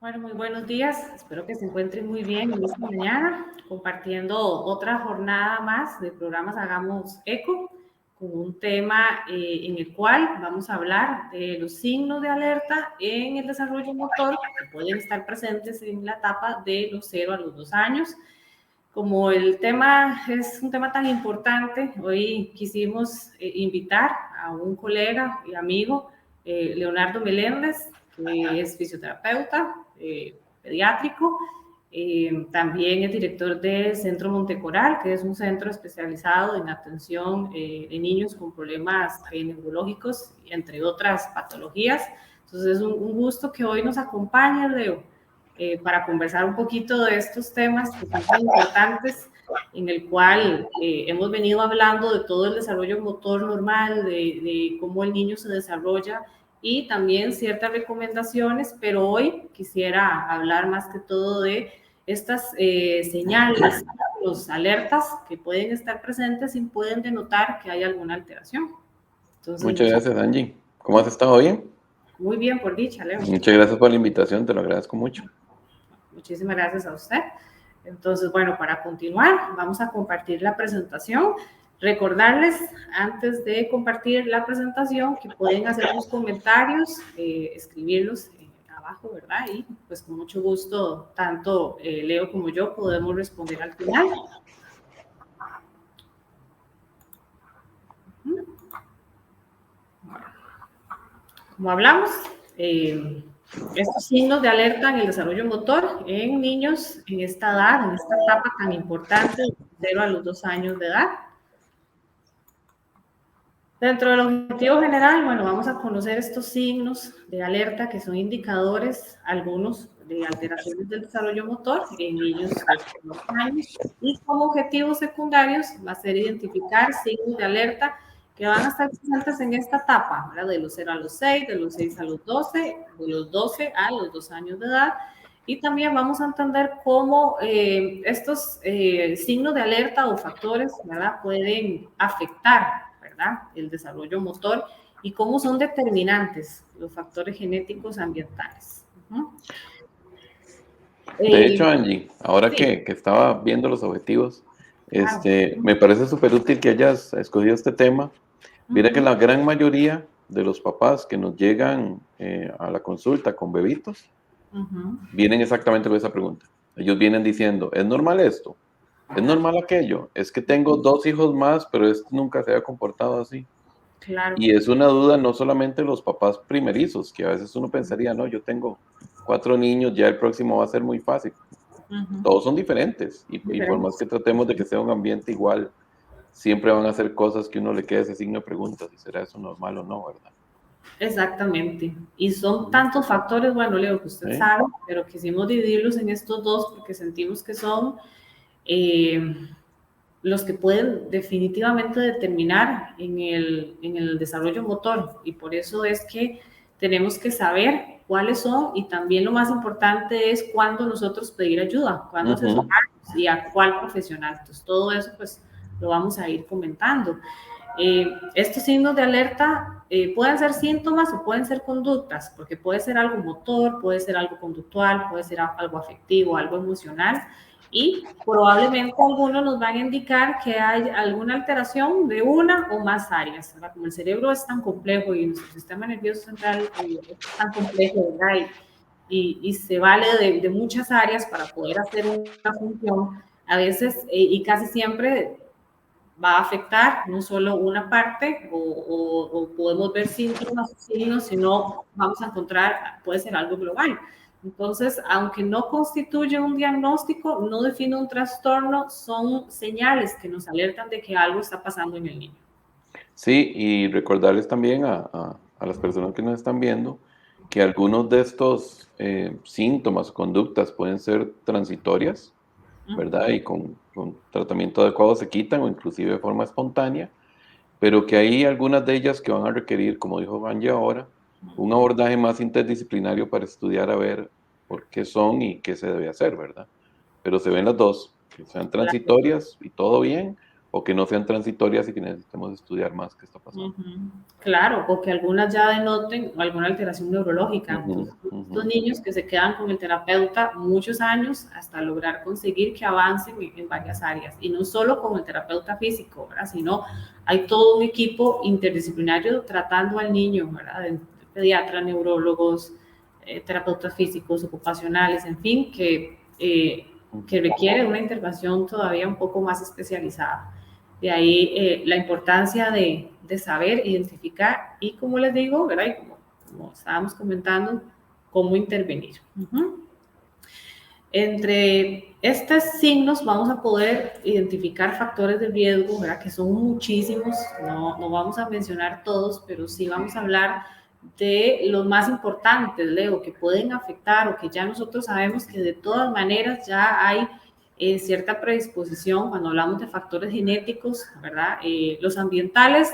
Bueno, muy buenos días. Espero que se encuentren muy bien en esta mañana, compartiendo otra jornada más de programas Hagamos Eco, con un tema en el cual vamos a hablar de los signos de alerta en el desarrollo motor que pueden estar presentes en la etapa de los 0 a los 2 años. Como el tema es un tema tan importante, hoy quisimos invitar a un colega y amigo, Leonardo Meléndez, que es fisioterapeuta pediátrico, también es director del Centro Montecoral, que es un centro especializado en atención de niños con problemas neurológicos, entre otras patologías. Entonces es un gusto que hoy nos acompañe, Leo, para conversar un poquito de estos temas que son muy importantes, en el cual hemos venido hablando de todo el desarrollo motor normal, de cómo el niño se desarrolla y también ciertas recomendaciones, pero hoy quisiera hablar más que todo de estas señales, los alertas que pueden estar presentes y pueden denotar que hay alguna alteración. Entonces, muchas gracias, Angie. ¿Cómo has estado? ¿Bien? Muy bien, por dicha, Leo. Muchas gracias por la invitación, te lo agradezco mucho. Muchísimas gracias a usted. Entonces, bueno, para continuar, vamos a compartir la presentación. Recordarles, antes de compartir la presentación, que pueden hacer sus comentarios, escribirlos abajo, ¿verdad? Y pues con mucho gusto, tanto Leo como yo podemos responder al final. Como hablamos, estos signos de alerta en el desarrollo motor en niños en esta edad, en esta etapa tan importante, de 0 a los 2 años de edad. Dentro del objetivo general, bueno, vamos a conocer estos signos de alerta que son indicadores, algunos de alteraciones del desarrollo motor en niños de 2 años, y como objetivos secundarios va a ser identificar signos de alerta que van a estar presentes en esta etapa, ¿verdad? De los 0 a los 6, de los 6 a los 12, de los 12 a los 2 años de edad, y también vamos a entender cómo estos signos de alerta o factores, ¿verdad?, pueden afectar, ¿verdad?, el desarrollo motor y cómo son determinantes los factores genéticos ambientales. De hecho, Angie, ahora sí. que estaba viendo los objetivos, Claro. me parece súper útil que hayas escogido este tema. Mira que la gran mayoría de los papás que nos llegan a la consulta con bebitos, vienen exactamente con esa pregunta. Ellos vienen diciendo, ¿es normal esto? ¿Es normal aquello? Es que tengo 2 hijos más, pero este nunca se ha comportado así. Claro. Y es una duda no solamente los papás primerizos, que a veces uno pensaría, no, yo tengo 4 niños, ya el próximo va a ser muy fácil. Todos son diferentes y por más que tratemos de que sea un ambiente igual, siempre van a hacer cosas que uno le quede ese signo de pregunta, si será eso normal o no, ¿verdad? Exactamente. Y son tantos factores, bueno, Leo, que usted sabe, pero quisimos dividirlos en estos dos porque sentimos que son los que pueden definitivamente determinar en el desarrollo motor. Y por eso es que tenemos que saber cuáles son, y también lo más importante es cuándo nosotros pedir ayuda, cuándo asesorarnos y a cuál profesional. Entonces, todo eso pues lo vamos a ir comentando. Estos signos de alerta pueden ser síntomas o pueden ser conductas, porque puede ser algo motor, puede ser algo conductual, puede ser algo afectivo, algo emocional, y probablemente algunos nos van a indicar que hay alguna alteración de una o más áreas, ¿verdad? Como el cerebro es tan complejo y nuestro sistema nervioso central es tan complejo, ¿verdad? Y se vale de muchas áreas para poder hacer una función, a veces y casi siempre va a afectar no solo una parte o podemos ver síntomas o signos, sino vamos a encontrar, puede ser algo global. Entonces, aunque no constituye un diagnóstico, no define un trastorno, son señales que nos alertan de que algo está pasando en el niño. Sí, y recordarles también a a las personas que nos están viendo que algunos de estos síntomas o conductas pueden ser transitorias, ¿verdad? Y con tratamiento adecuado se quitan o inclusive de forma espontánea, pero que hay algunas de ellas que van a requerir, como dijo Angie ahora, un abordaje más interdisciplinario para estudiar a ver por qué son y qué se debe hacer, ¿verdad? Pero se ven las dos, que sean transitorias y todo bien, o que no sean transitorias y que necesitemos estudiar más qué está pasando. Claro, o que algunas ya denoten alguna alteración neurológica. Entonces, estos Ujú. niños que se quedan con el terapeuta muchos años hasta lograr conseguir que avancen en varias áreas. Y no solo con el terapeuta físico, ¿verdad? Sino hay todo un equipo interdisciplinario tratando al niño, ¿verdad? Pediatras, neurólogos, terapeutas físicos, ocupacionales, en fin, que requiere una intervención todavía un poco más especializada. De ahí la importancia de saber identificar y, como les digo, ¿verdad? Y como estábamos comentando, cómo intervenir. Entre estos signos vamos a poder identificar factores de riesgo, ¿verdad? Que son muchísimos, no vamos a mencionar todos, pero sí vamos a hablar de los más importantes, Leo, que pueden afectar o que ya nosotros sabemos que de todas maneras ya hay cierta predisposición cuando hablamos de factores genéticos, ¿verdad? Los ambientales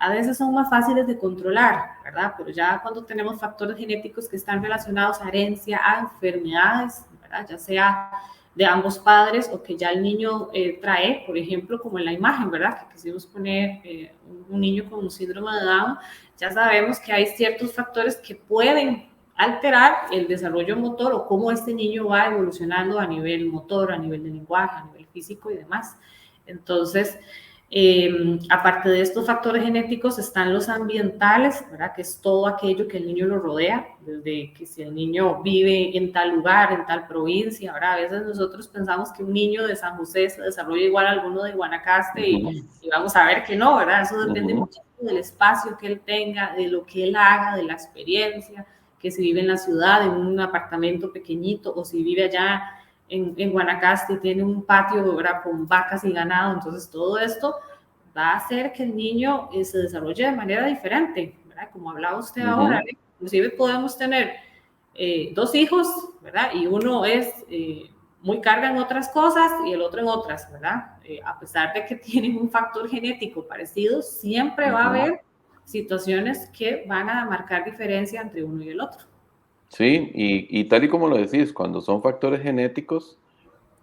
a veces son más fáciles de controlar, ¿verdad? Pero ya cuando tenemos factores genéticos que están relacionados a herencia, a enfermedades, ¿verdad? Ya sea de ambos padres o que ya el niño trae, por ejemplo, como en la imagen, ¿verdad? Que quisimos poner un niño con un síndrome de Down, ya sabemos que hay ciertos factores que pueden alterar el desarrollo motor o cómo este niño va evolucionando a nivel motor, a nivel de lenguaje, a nivel físico y demás. Entonces, aparte de estos factores genéticos están los ambientales, ¿verdad? Que es todo aquello que el niño lo rodea, desde que si el niño vive en tal lugar, en tal provincia, ¿verdad? A veces nosotros pensamos que un niño de San José se desarrolla igual a alguno de Guanacaste y vamos a ver que no, ¿verdad? Eso depende mucho del espacio que él tenga, de lo que él haga, de la experiencia, que si vive en la ciudad, en un apartamento pequeñito o si vive allá en Guanacaste y tiene un patio, ¿verdad? Con vacas y ganado, entonces todo esto va a hacer que el niño se desarrolle de manera diferente, ¿verdad? Como hablaba usted ahora, inclusive podemos tener 2 hijos, ¿verdad? Y uno es muy carga en otras cosas y el otro en otras, ¿verdad? A pesar de que tienen un factor genético parecido, siempre va a haber situaciones que van a marcar diferencia entre uno y el otro. Sí, y tal y como lo decís, cuando son factores genéticos,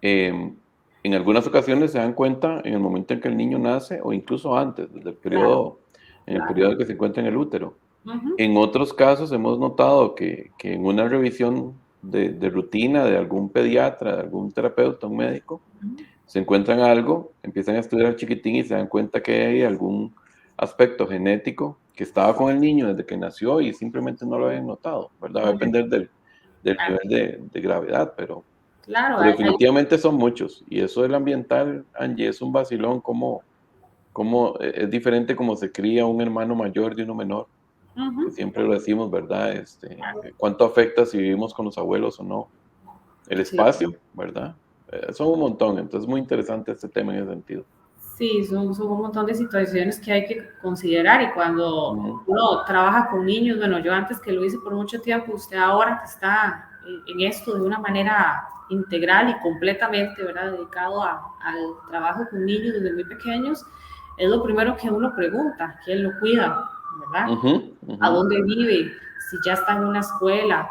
en algunas ocasiones se dan cuenta en el momento en que el niño nace o incluso antes, desde el periodo, en el periodo que se encuentra en el útero. En otros casos hemos notado que en una revisión de rutina de algún pediatra, de algún terapeuta, un médico, se encuentran algo, empiezan a estudiar al chiquitín y se dan cuenta que hay algún aspecto genético que estaba con el niño desde que nació y simplemente no lo habían notado, ¿verdad? Va a depender del nivel de gravedad, pero Claro, definitivamente son muchos. Y eso del ambiental, Angie, es un vacilón, como es diferente como se cría un hermano mayor de uno menor, que siempre lo decimos, ¿verdad? ¿Cuánto afecta si vivimos con los abuelos o no? El sí. espacio, ¿verdad? Son un montón, entonces es muy interesante este tema en ese sentido. Sí, son un montón de situaciones que hay que considerar y cuando uno trabaja con niños, bueno, yo antes que lo hice por mucho tiempo, usted ahora que está en esto de una manera integral y completamente, ¿verdad? Dedicado al trabajo con niños desde muy pequeños, es lo primero que uno pregunta, ¿quién lo cuida? ¿Verdad? ¿A dónde vive? Si ya está en una escuela,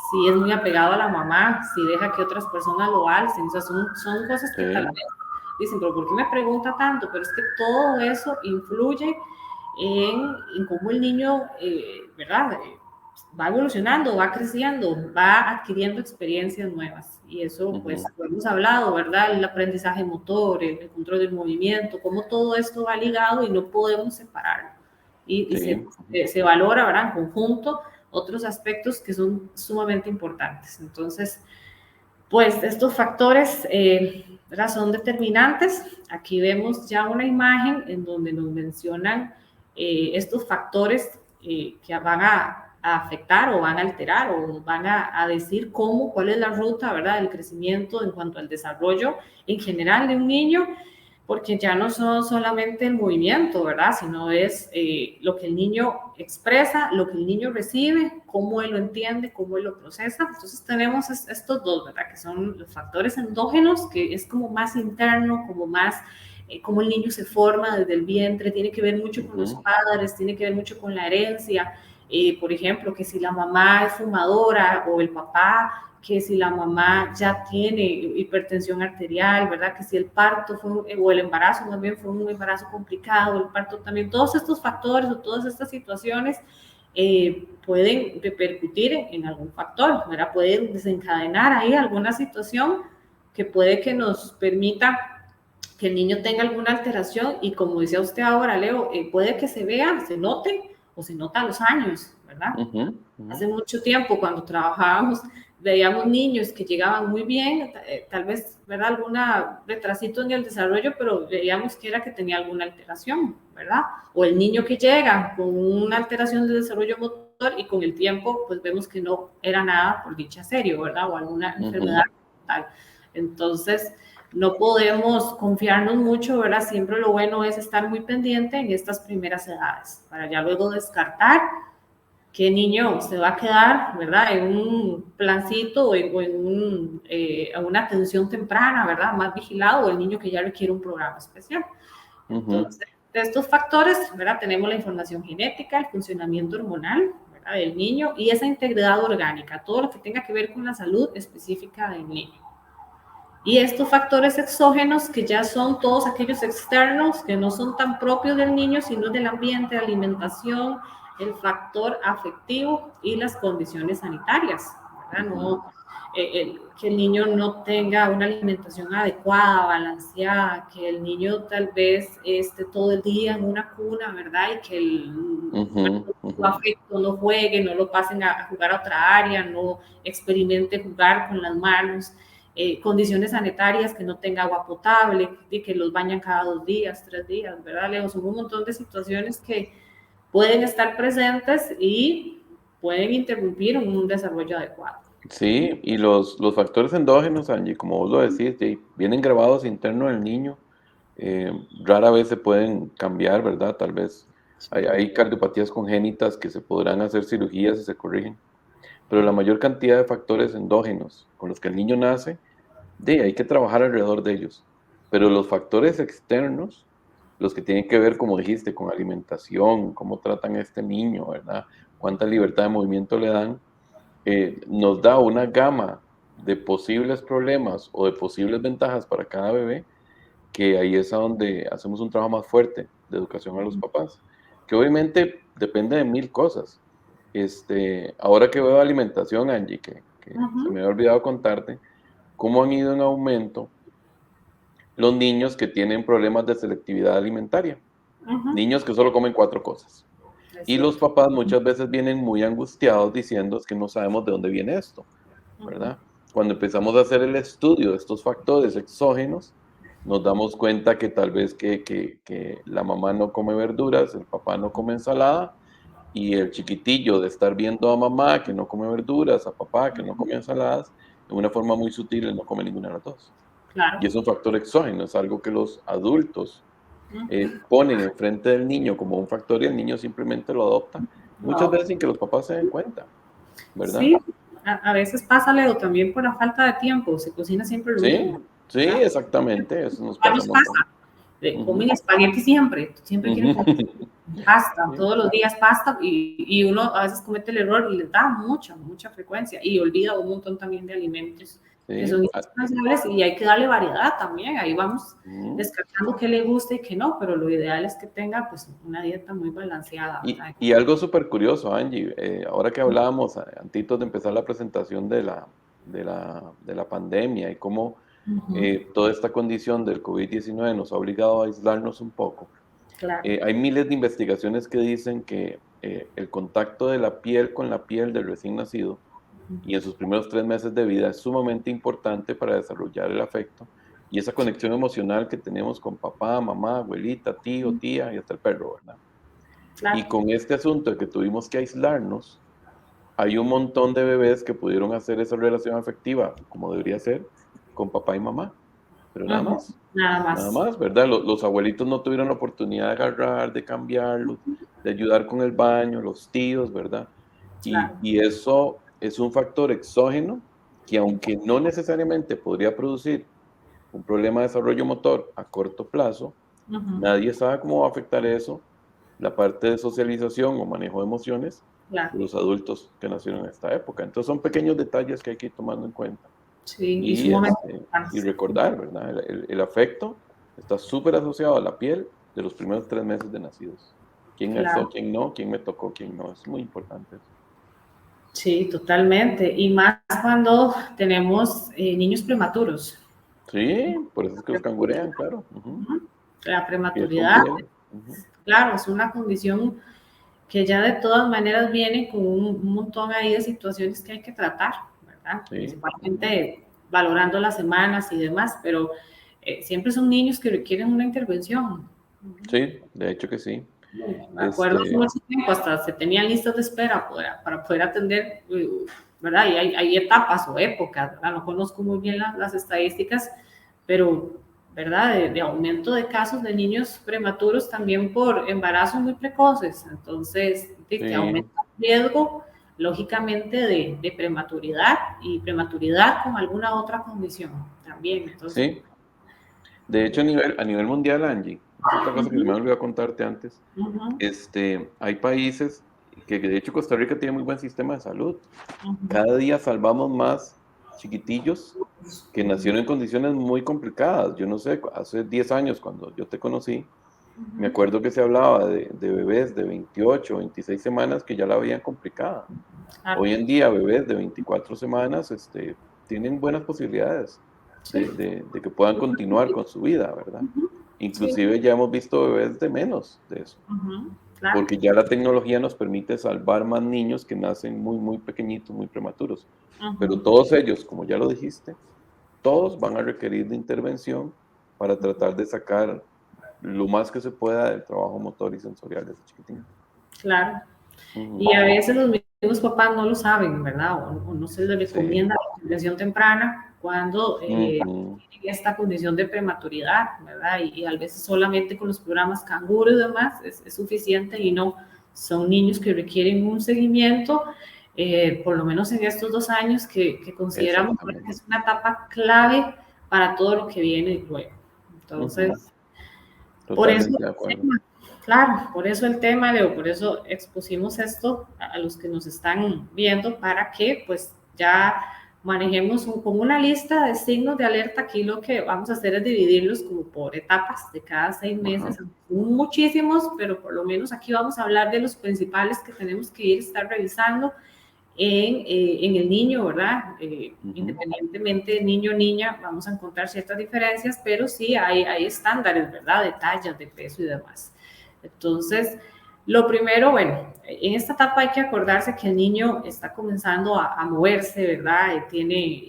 si es muy apegado a la mamá, si deja que otras personas lo alcen, o sea, son cosas que tal vez dicen, pero ¿por qué me pregunta tanto? Pero es que todo eso influye en cómo el niño, ¿verdad? Va evolucionando, va creciendo, va adquiriendo experiencias nuevas. Y eso, pues, lo hemos hablado, ¿verdad? El aprendizaje motor, el control del movimiento, cómo todo esto va ligado y no podemos separarlo. Y se valora, ¿verdad? En conjunto otros aspectos que son sumamente importantes. Entonces, pues estos factores son determinantes. Aquí vemos ya una imagen en donde nos mencionan estos factores que van a afectar o van a alterar o van a decir cuál es la ruta, ¿verdad?, del crecimiento en cuanto al desarrollo en general de un niño. porque ya no son solamente el movimiento, ¿verdad? Sino es lo que el niño expresa, lo que el niño recibe, cómo él lo entiende, cómo él lo procesa. Entonces tenemos estos dos, ¿verdad? Que son los factores endógenos, que es como más interno, como más cómo el niño se forma desde el vientre, tiene que ver mucho con los padres, tiene que ver mucho con la herencia. Por ejemplo, que si la mamá es fumadora o el papá, que si la mamá ya tiene hipertensión arterial, ¿verdad? Que si el parto fue, o el embarazo también fue un embarazo complicado, el parto también, todos estos factores o todas estas situaciones pueden repercutir en algún factor, ¿verdad? Pueden desencadenar ahí alguna situación que puede que nos permita que el niño tenga alguna alteración y como decía usted ahora, Leo, puede que se vea, se note o se nota a los años, ¿verdad? Hace mucho tiempo cuando trabajábamos veíamos niños que llegaban muy bien, tal vez, ¿verdad? Alguna retrasito en el desarrollo, pero veíamos que era que tenía alguna alteración, ¿verdad? O el niño que llega con una alteración de desarrollo motor y con el tiempo, pues vemos que no era nada por dicha serio, ¿verdad? O alguna enfermedad tal. Entonces, no podemos confiarnos mucho, ¿verdad? Siempre lo bueno es estar muy pendiente en estas primeras edades, para ya luego descartar qué niño se va a quedar, ¿verdad? En un plancito o en una atención temprana, ¿verdad? Más vigilado, o el niño que ya requiere un programa especial. Entonces, de estos factores, ¿verdad? Tenemos la información genética, el funcionamiento hormonal, ¿verdad? Del niño y esa integridad orgánica, todo lo que tenga que ver con la salud específica del niño. Y estos factores exógenos, que ya son todos aquellos externos, que no son tan propios del niño, sino del ambiente, de alimentación, el factor afectivo y las condiciones sanitarias, ¿verdad? No, que el niño no tenga una alimentación adecuada, balanceada, que el niño tal vez esté todo el día en una cuna, ¿verdad? Y que su afecto no juegue, no lo pasen a jugar a otra área, no experimente jugar con las manos. Condiciones sanitarias, que no tenga agua potable, que los bañan cada 2 días, 3 días, ¿verdad, Leo? Son un montón de situaciones que pueden estar presentes y pueden interrumpir un desarrollo adecuado. Sí, y los factores endógenos, Angie, como vos lo decís, vienen grabados internos del niño, rara vez se pueden cambiar, ¿verdad? Tal vez hay cardiopatías congénitas que se podrán hacer cirugías y se corrigen, pero la mayor cantidad de factores endógenos con los que el niño nace, hay que trabajar alrededor de ellos. Pero los factores externos, los que tienen que ver, como dijiste, con alimentación, cómo tratan a este niño, ¿verdad? Cuánta libertad de movimiento le dan, nos da una gama de posibles problemas o de posibles ventajas para cada bebé, que ahí es a donde hacemos un trabajo más fuerte de educación a los papás, que obviamente depende de mil cosas. Ahora que veo alimentación, Angie, que se me había olvidado contarte, cómo han ido en aumento los niños que tienen problemas de selectividad alimentaria. Niños que solo comen 4 cosas. Y los papás muchas veces vienen muy angustiados diciendo es que no sabemos de dónde viene esto, ¿verdad? Cuando empezamos a hacer el estudio de estos factores exógenos, nos damos cuenta que tal vez que la mamá no come verduras, el papá no come ensalada, y el chiquitillo de estar viendo a mamá que no come verduras, a papá que no come ensaladas, de una forma muy sutil, él no come ninguna de las dos. Claro. Y es un factor exógeno, es algo que los adultos ponen enfrente del niño como un factor y el niño simplemente lo adopta, muchas veces sin que los papás se den cuenta, ¿verdad? Sí, a veces pasa, Leo, también por la falta de tiempo, se cocina siempre lo mismo. Sí, exactamente, eso nos pasa un montón. Comen espagueti siempre quieren comer pasta, todos los días pasta, y uno a veces comete el error y les da mucha frecuencia y olvida un montón también de alimentos que son indispensables, y hay que darle variedad también. Ahí vamos descartando qué le gusta y qué no, pero lo ideal es que tenga pues una dieta muy balanceada. Y algo súper curioso, Angie, ahora que hablábamos antes de empezar la presentación de la pandemia y cómo toda esta condición del COVID-19 nos ha obligado a aislarnos un poco. Claro. Hay miles de investigaciones que dicen que el contacto de la piel con la piel del recién nacido y en sus primeros 3 meses de vida es sumamente importante para desarrollar el afecto y esa conexión emocional que tenemos con papá, mamá, abuelita, tío, tía y hasta el perro, ¿verdad? Claro. Y con este asunto de que tuvimos que aislarnos, hay un montón de bebés que pudieron hacer esa relación afectiva, como debería ser, con papá y mamá. pero nada más. Nada más, ¿verdad? Los abuelitos no tuvieron la oportunidad de agarrar, de cambiarlos, de ayudar con el baño, los tíos, ¿verdad? claro. Y eso es un factor exógeno que aunque no necesariamente podría producir un problema de desarrollo motor a corto plazo, nadie sabe cómo va a afectar eso, la parte de socialización o manejo de emociones Claro. de los adultos que nacieron en esta época. Entonces son pequeños detalles que hay que ir tomando en cuenta Sí, y y, sumamente y importantes. recordar, ¿verdad? El afecto está súper asociado a la piel de los primeros 3 meses de nacidos. ¿Quién Claro. nació, quién no? ¿Quién me tocó, quién no? Es muy importante eso. Sí, totalmente. Y más cuando tenemos niños prematuros. Sí, por eso es que los cangurean, claro. Ujú. Ujú. La Que son prematuridad, piel. Ujú. claro, es una condición que ya de todas maneras viene con un montón ahí de situaciones que hay que tratar, ¿verdad? Sí. Ujú. Principalmente valorando las semanas y demás, pero siempre son niños que requieren una intervención. Sí, de hecho que sí. Me acuerdo hace mucho tiempo, hasta se tenían listas de espera para poder atender, ¿verdad? Y hay etapas o épocas, ¿verdad? No conozco muy bien las estadísticas, pero, ¿verdad? De aumento de casos de niños prematuros también por embarazos muy precoces. Entonces, que Sí, aumenta el riesgo, lógicamente, de prematuridad y prematuridad con alguna otra condición también. Entonces, sí. De hecho, a nivel mundial, Angie, es otra cosa que se me olvidó contarte antes. ujú, Hay países que, de hecho, Costa Rica tiene muy buen sistema de salud. ujú, Cada día salvamos más chiquitillos que nacieron en condiciones muy complicadas. Yo no sé, hace 10 años, cuando yo te conocí, me acuerdo que se hablaba de bebés de 28, 26 semanas que ya la veían complicada. claro, Hoy en día, bebés de 24 semanas, tienen buenas posibilidades sí, de que puedan continuar con su vida, ¿verdad? sí, Inclusive ya hemos visto bebés de menos de eso, ujú, claro. porque ya la tecnología nos permite salvar más niños que nacen muy, muy pequeñitos, muy prematuros. Pero Ujú. todos ellos, como ya lo dijiste, todos van a requerir de intervención para tratar de sacar lo más que se pueda del trabajo motor y sensorial de ese chiquitín. Claro. Ujú. Y a veces los mismos papás no lo saben, ¿verdad? O no se les Sí. recomienda la intervención temprana cuando Ujú. tienen esta condición de prematuridad, ¿verdad? Y a veces solamente con los programas canguro y demás es suficiente y no, son niños que requieren un seguimiento, por lo menos en estos 2 años que consideramos que Exactamente. es una etapa clave para todo lo que viene luego. Ujú. Entonces, por eso Totalmente de acuerdo. claro, por eso el tema, Leo, por eso expusimos esto a los que nos están viendo para que pues ya manejemos como una lista de signos de alerta. Aquí lo que vamos a hacer es dividirlos como por etapas de cada 6 meses. Ajá. Son muchísimos, pero por lo menos aquí vamos a hablar de los principales que tenemos que ir a estar revisando en el niño, ¿verdad? Ujú. Independientemente niño o niña, vamos a encontrar ciertas diferencias, pero sí hay estándares, ¿verdad? De tallas, de peso y demás. Entonces, lo primero, bueno, en esta etapa hay que acordarse que el niño está comenzando a moverse, ¿verdad? Tiene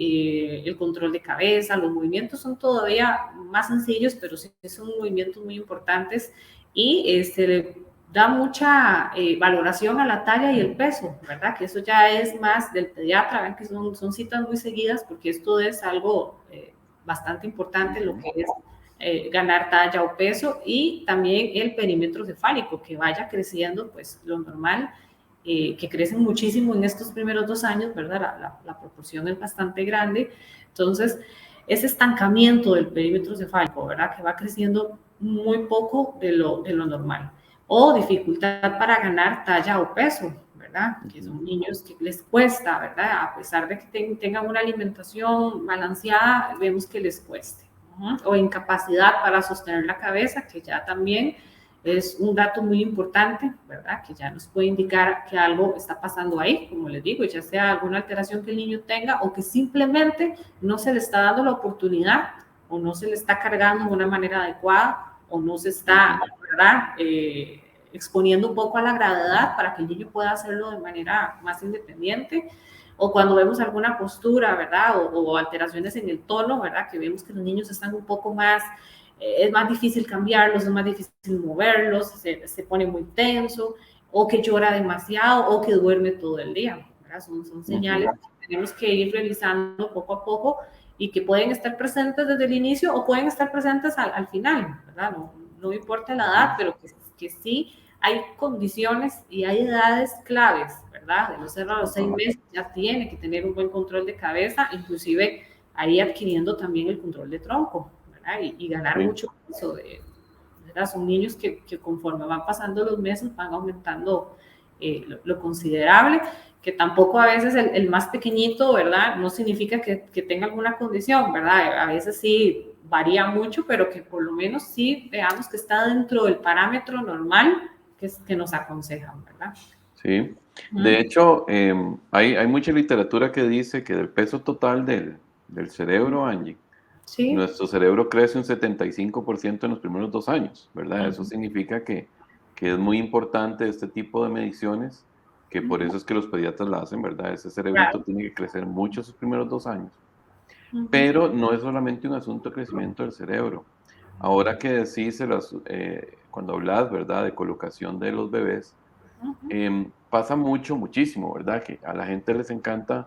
el control de cabeza, los movimientos son todavía más sencillos, pero sí son movimientos muy importantes y da mucha valoración a la talla y el peso, ¿verdad? Que eso ya es más del pediatra, ¿ven? Que son citas muy seguidas porque esto es algo bastante importante, lo Ujú. que es ganar talla o peso y también el perímetro cefálico, que vaya creciendo, pues lo normal, que crecen muchísimo en estos primeros 2 años, ¿verdad? La proporción es bastante grande. Entonces, ese estancamiento del perímetro cefálico, ¿verdad? Que va creciendo muy poco de lo normal. O dificultad para ganar talla o peso, ¿verdad? Que Ujú. son niños que les cuesta, ¿verdad? A pesar de que tengan una alimentación balanceada, vemos que les cueste. O incapacidad para sostener la cabeza, que ya también es un dato muy importante, ¿verdad? Que ya nos puede indicar que algo está pasando ahí, como les digo, ya sea alguna alteración que el niño tenga o que simplemente no se le está dando la oportunidad o no se le está cargando de una manera adecuada o no se está, Ujú. ¿verdad? Exponiendo un poco a la gravedad para que el niño pueda hacerlo de manera más independiente, o cuando vemos alguna postura, ¿verdad? O alteraciones en el tono, ¿verdad? Que vemos que los niños están un poco más, es más difícil cambiarlos, es más difícil moverlos, se pone muy tenso, o que llora demasiado, o que duerme todo el día, ¿verdad? Son señales Ujú. que tenemos que ir revisando poco a poco y que pueden estar presentes desde el inicio o pueden estar presentes al final, ¿verdad? No importa la edad, pero que sí hay condiciones y hay edades claves, ¿verdad? De los 0 a los 6 meses ya tiene que tener un buen control de cabeza, inclusive ahí adquiriendo también el control de tronco, ¿verdad? Y ganar mucho peso, ¿verdad? Son niños que conforme van pasando los meses van aumentando lo considerable, que tampoco a veces el más pequeñito, ¿verdad? No significa que tenga alguna condición, ¿verdad? A veces sí varía mucho, pero que por lo menos sí veamos que está dentro del parámetro normal que nos aconsejan, ¿verdad? Sí, de hecho, hay mucha literatura que dice que del peso total del cerebro, Angie, sí. Nuestro cerebro crece un 75% en los primeros 2 años, ¿verdad? Eso significa que es muy importante este tipo de mediciones, que por eso es que los pediatras la hacen, ¿verdad? Ese cerebrito tiene que crecer mucho sus primeros 2 años. Pero no es solamente un asunto de crecimiento del cerebro. Ahora que decís, cuando hablas, ¿verdad?, de colocación de los bebés, pasa muchísimo, ¿verdad? Que a la gente les encanta,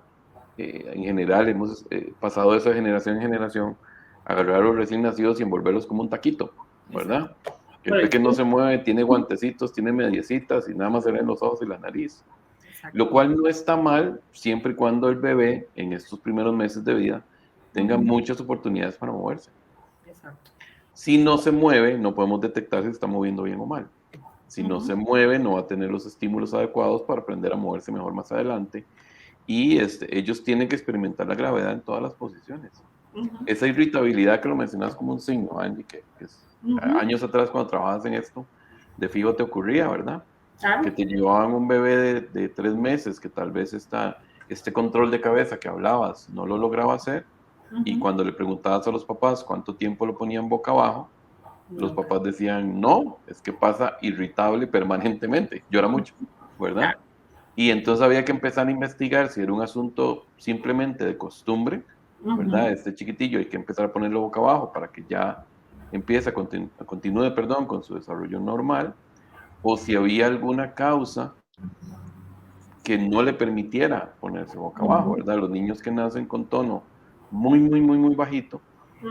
en general, hemos pasado eso de generación en generación, agarrar a los recién nacidos y envolverlos como un taquito, ¿verdad? Que el pequeño no se mueve, tiene guantecitos, tiene mediecitas y nada más se ven los ojos y la nariz. Lo cual no está mal siempre y cuando el bebé en estos primeros meses de vida tenga muchas oportunidades para moverse. Exacto. Si no se mueve, no podemos detectar si se está moviendo bien o mal. Si no se mueve, no va a tener los estímulos adecuados para aprender a moverse mejor más adelante. Y ellos tienen que experimentar la gravedad en todas las posiciones. Esa irritabilidad que lo mencionas como un signo, Angie, que años atrás cuando trabajabas en esto, de fijo te ocurría, ¿verdad? Que te llevaban un bebé de 3 meses que tal vez este control de cabeza que hablabas no lo lograba hacer, y cuando le preguntabas a los papás cuánto tiempo lo ponían boca abajo, los papás decían, no, es que pasa irritable permanentemente, llora mucho, ¿verdad? Y entonces había que empezar a investigar si era un asunto simplemente de costumbre, ¿verdad? Este chiquitillo hay que empezar a ponerlo boca abajo para que ya empiece continúe, perdón, con su desarrollo normal, o si había alguna causa que no le permitiera ponerse boca abajo, ¿verdad? Los niños que nacen con tono muy bajito,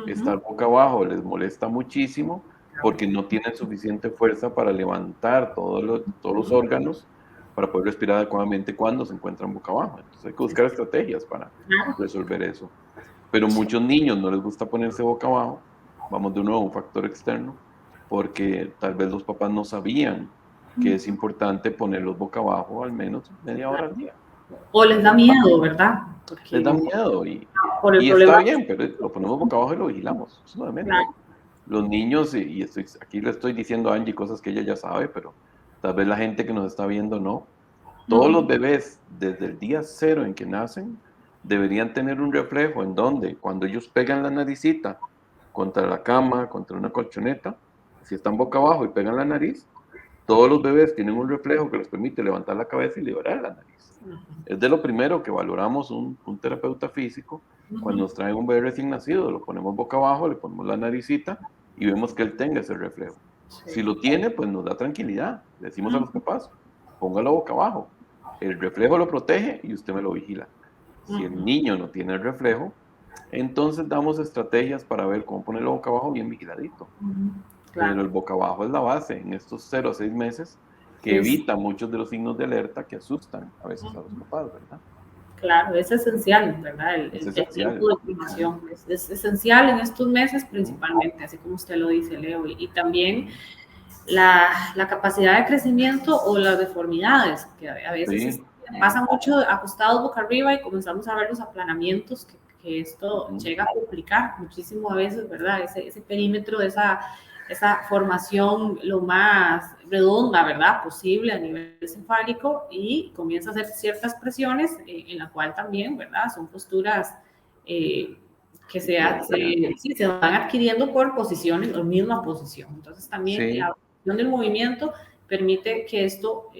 estar boca abajo les molesta muchísimo porque no tienen suficiente fuerza para levantar todos los órganos para poder respirar adecuadamente cuando se encuentran boca abajo. Entonces hay que buscar estrategias para resolver eso. Pero muchos niños no les gusta ponerse boca abajo, vamos de nuevo a un factor externo, porque tal vez los papás no sabían que es importante ponerlos boca abajo al menos media hora al día. O les da miedo, ¿verdad? Les da Porque miedo por el y está problema. bien, pero lo ponemos boca abajo y lo vigilamos, solamente. Los niños, y aquí le estoy diciendo a Angie cosas que ella ya sabe, pero tal vez la gente que nos está viendo no. Todos los bebés, desde el día 0 en que nacen, deberían tener un reflejo en donde, cuando ellos pegan la naricita contra la cama, contra una colchoneta, si están boca abajo y pegan la nariz, todos los bebés tienen un reflejo que les permite levantar la cabeza y liberar la nariz. Es de lo primero que valoramos un terapeuta físico cuando nos trae un bebé recién nacido. Lo ponemos boca abajo, le ponemos la naricita y vemos que él tenga ese reflejo. Si lo tiene, pues nos da tranquilidad. Le decimos a los papás, póngalo boca abajo. El reflejo lo protege y usted me lo vigila. Si el niño no tiene el reflejo, entonces damos estrategias para ver cómo ponerlo boca abajo bien vigiladito. Pero el boca abajo es la base en estos 0 a 6 meses, que evita muchos de los signos de alerta que asustan a veces a los papás, ¿verdad? Claro, es esencial, ¿verdad? Es El esencial. tiempo de formación es esencial en estos meses principalmente, así como usted lo dice, Leo, y también la capacidad de crecimiento o las deformidades, que a veces pasa mucho acostados boca arriba y comenzamos a ver los aplanamientos que esto llega a complicar muchísimo a veces, ¿verdad? Ese perímetro de esa formación lo más redonda, ¿verdad? Posible a nivel cefálico y comienza a hacer ciertas presiones en la cual también, ¿verdad? Son posturas que se van adquiriendo por posiciones o misma posición. Entonces también la del movimiento permite que esto,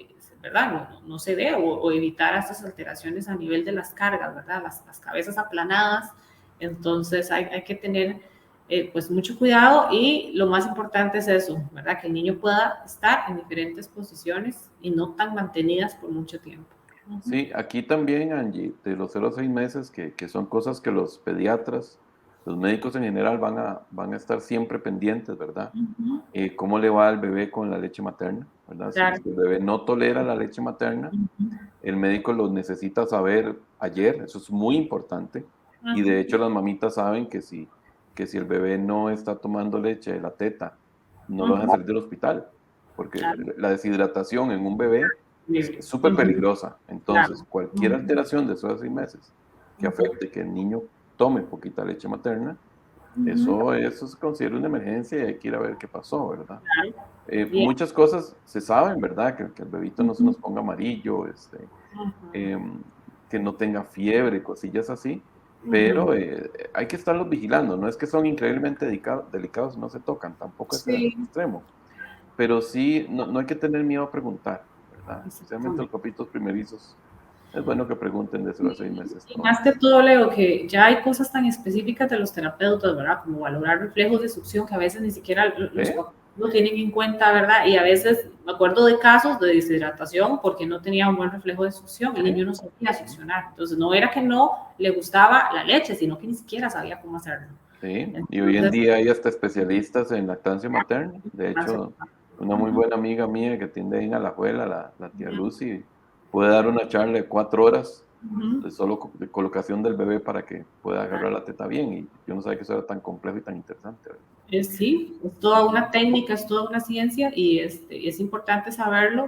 ¿verdad? No se dé o evitar estas alteraciones a nivel de las cargas, ¿verdad? Las cabezas aplanadas. Entonces hay que tener pues mucho cuidado y lo más importante es eso, ¿verdad? Que el niño pueda estar en diferentes posiciones y no tan mantenidas por mucho tiempo. Sí, aquí también, Angie, de los 0 a 6 meses, que son cosas que los pediatras los médicos en general van a estar siempre pendientes, ¿verdad? ¿Cómo le va al bebé con la leche materna, ¿verdad? Claro. Si el bebé no tolera la leche materna, el médico lo necesita saber ayer, eso es muy importante. Y de hecho las mamitas saben que si el bebé no está tomando leche de la teta, no lo van a salir del hospital, porque Claro. la deshidratación en un bebé es súper peligrosa. Entonces, Claro. cualquier alteración de esos 6 meses que afecte que el niño tome poquita leche materna, eso se considera una emergencia y hay que ir a ver qué pasó, ¿verdad? Claro. Bien. Muchas cosas se saben, ¿verdad? Que el bebito no se nos ponga amarillo, Ujú. em, que no tenga fiebre, cosillas así, Ujú. pero hay que estarlos vigilando. No es que son increíblemente delicados, no se tocan, tampoco es ese Sí, extremo, pero sí, no hay que tener miedo a preguntar, ¿verdad? Especialmente los exactamente. papitos primerizos. Es bueno que pregunten de 0 a 6 meses Y todo. más que todo, Leo, que ya hay cosas tan específicas de los terapeutas, ¿verdad? Como valorar reflejos de succión que a veces ni siquiera los ¿Eh? papás lo tienen en cuenta, ¿verdad? Y a veces me acuerdo de casos de deshidratación porque no tenía un buen reflejo de succión, el niño no sabía succionar. Entonces no era que no le gustaba la leche, sino que ni siquiera sabía cómo hacerlo. Sí, y hoy en Entonces, día hay hasta especialistas en lactancia materna. De hecho, una muy buena amiga mía que atiende ahí en Alajuela, la tía Lucy, puede dar una charla de 4 horas de solo de colocación del bebé para que pueda agarrar la teta bien. Y yo no sabía que eso era tan complejo y tan interesante, ¿verdad? Sí, es toda una técnica, es toda una ciencia y es importante saberlo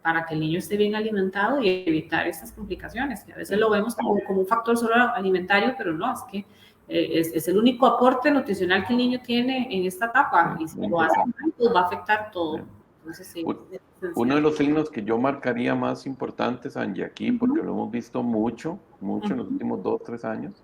para que el niño esté bien alimentado y evitar estas complicaciones, que a veces Sí, lo vemos como un factor solo alimentario, pero no, es que es el único aporte nutricional que el niño tiene en esta sí, etapa y si muy lo hace importante. mal, pues va a afectar Sí. todo. Entonces, sí, U- es Uno de esencial. los signos que yo marcaría más importantes, Angie, aquí, porque lo hemos visto mucho, mucho en los Ujú, últimos 2, 3 años,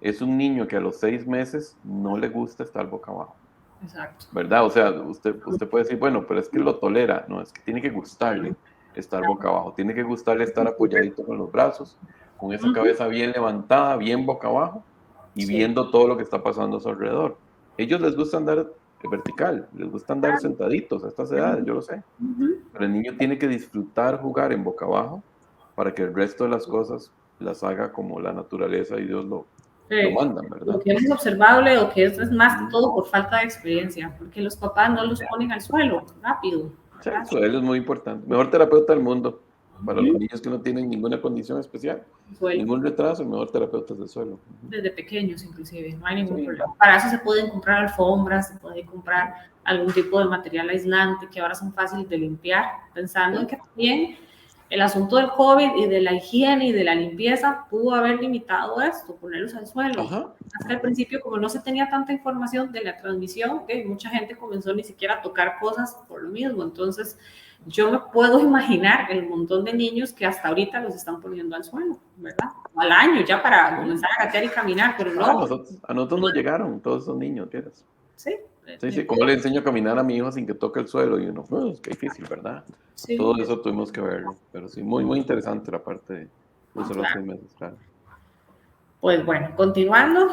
es un niño que a los 6 meses no le gusta estar boca abajo. exacto. ¿Verdad? O sea, usted puede decir, bueno, pero es que lo tolera, no, es que tiene que gustarle estar boca abajo, tiene que gustarle estar apoyadito con los brazos, con esa Ujú, cabeza bien levantada, bien boca abajo y sí, viendo todo lo que está pasando a su alrededor. Ellos les gusta andar vertical, les gusta andar claro. sentaditos a estas edades, yo lo sé, Ujú. pero el niño tiene que disfrutar jugar en boca abajo para que el resto de las cosas las haga como la naturaleza y Dios lo Sí. mandan, Lo ¿verdad? que hemos observado, Leo, que es más que Ujú. todo por falta de experiencia, porque los papás no los ponen al suelo rápido, Sí, ¿verdad? eso él es muy importante. Mejor terapeuta del mundo para los Ujú. niños que no tienen ninguna condición especial, Suelo, ningún retraso, el mejor terapeuta del suelo. Ujú. desde pequeños inclusive, no hay ningún Sí, problema. Para eso se pueden comprar alfombras, se puede comprar algún tipo de material aislante que ahora son fáciles de limpiar, pensando en sí, que también el asunto del COVID y de la higiene y de la limpieza pudo haber limitado esto, ponerlos al suelo. ajá. Hasta el principio, como no se tenía tanta información de la transmisión, mucha gente comenzó ni siquiera a tocar cosas por lo mismo. Entonces, yo me puedo imaginar el montón de niños que hasta ahorita los están poniendo al suelo, ¿verdad? Al año ya para Sí. comenzar a gatear y caminar, pero Ah, no, a nosotros nos llegaron todos esos niños, ¿quieres? sí, Sí, sí, ¿cómo le enseño a caminar a mi hijo sin que toque el suelo? Y uno, qué difícil, ¿verdad? sí, Todo eso tuvimos que verlo, pero sí, muy, muy interesante la parte de los 0 a claro. 6 meses, claro. Pues bueno, continuando,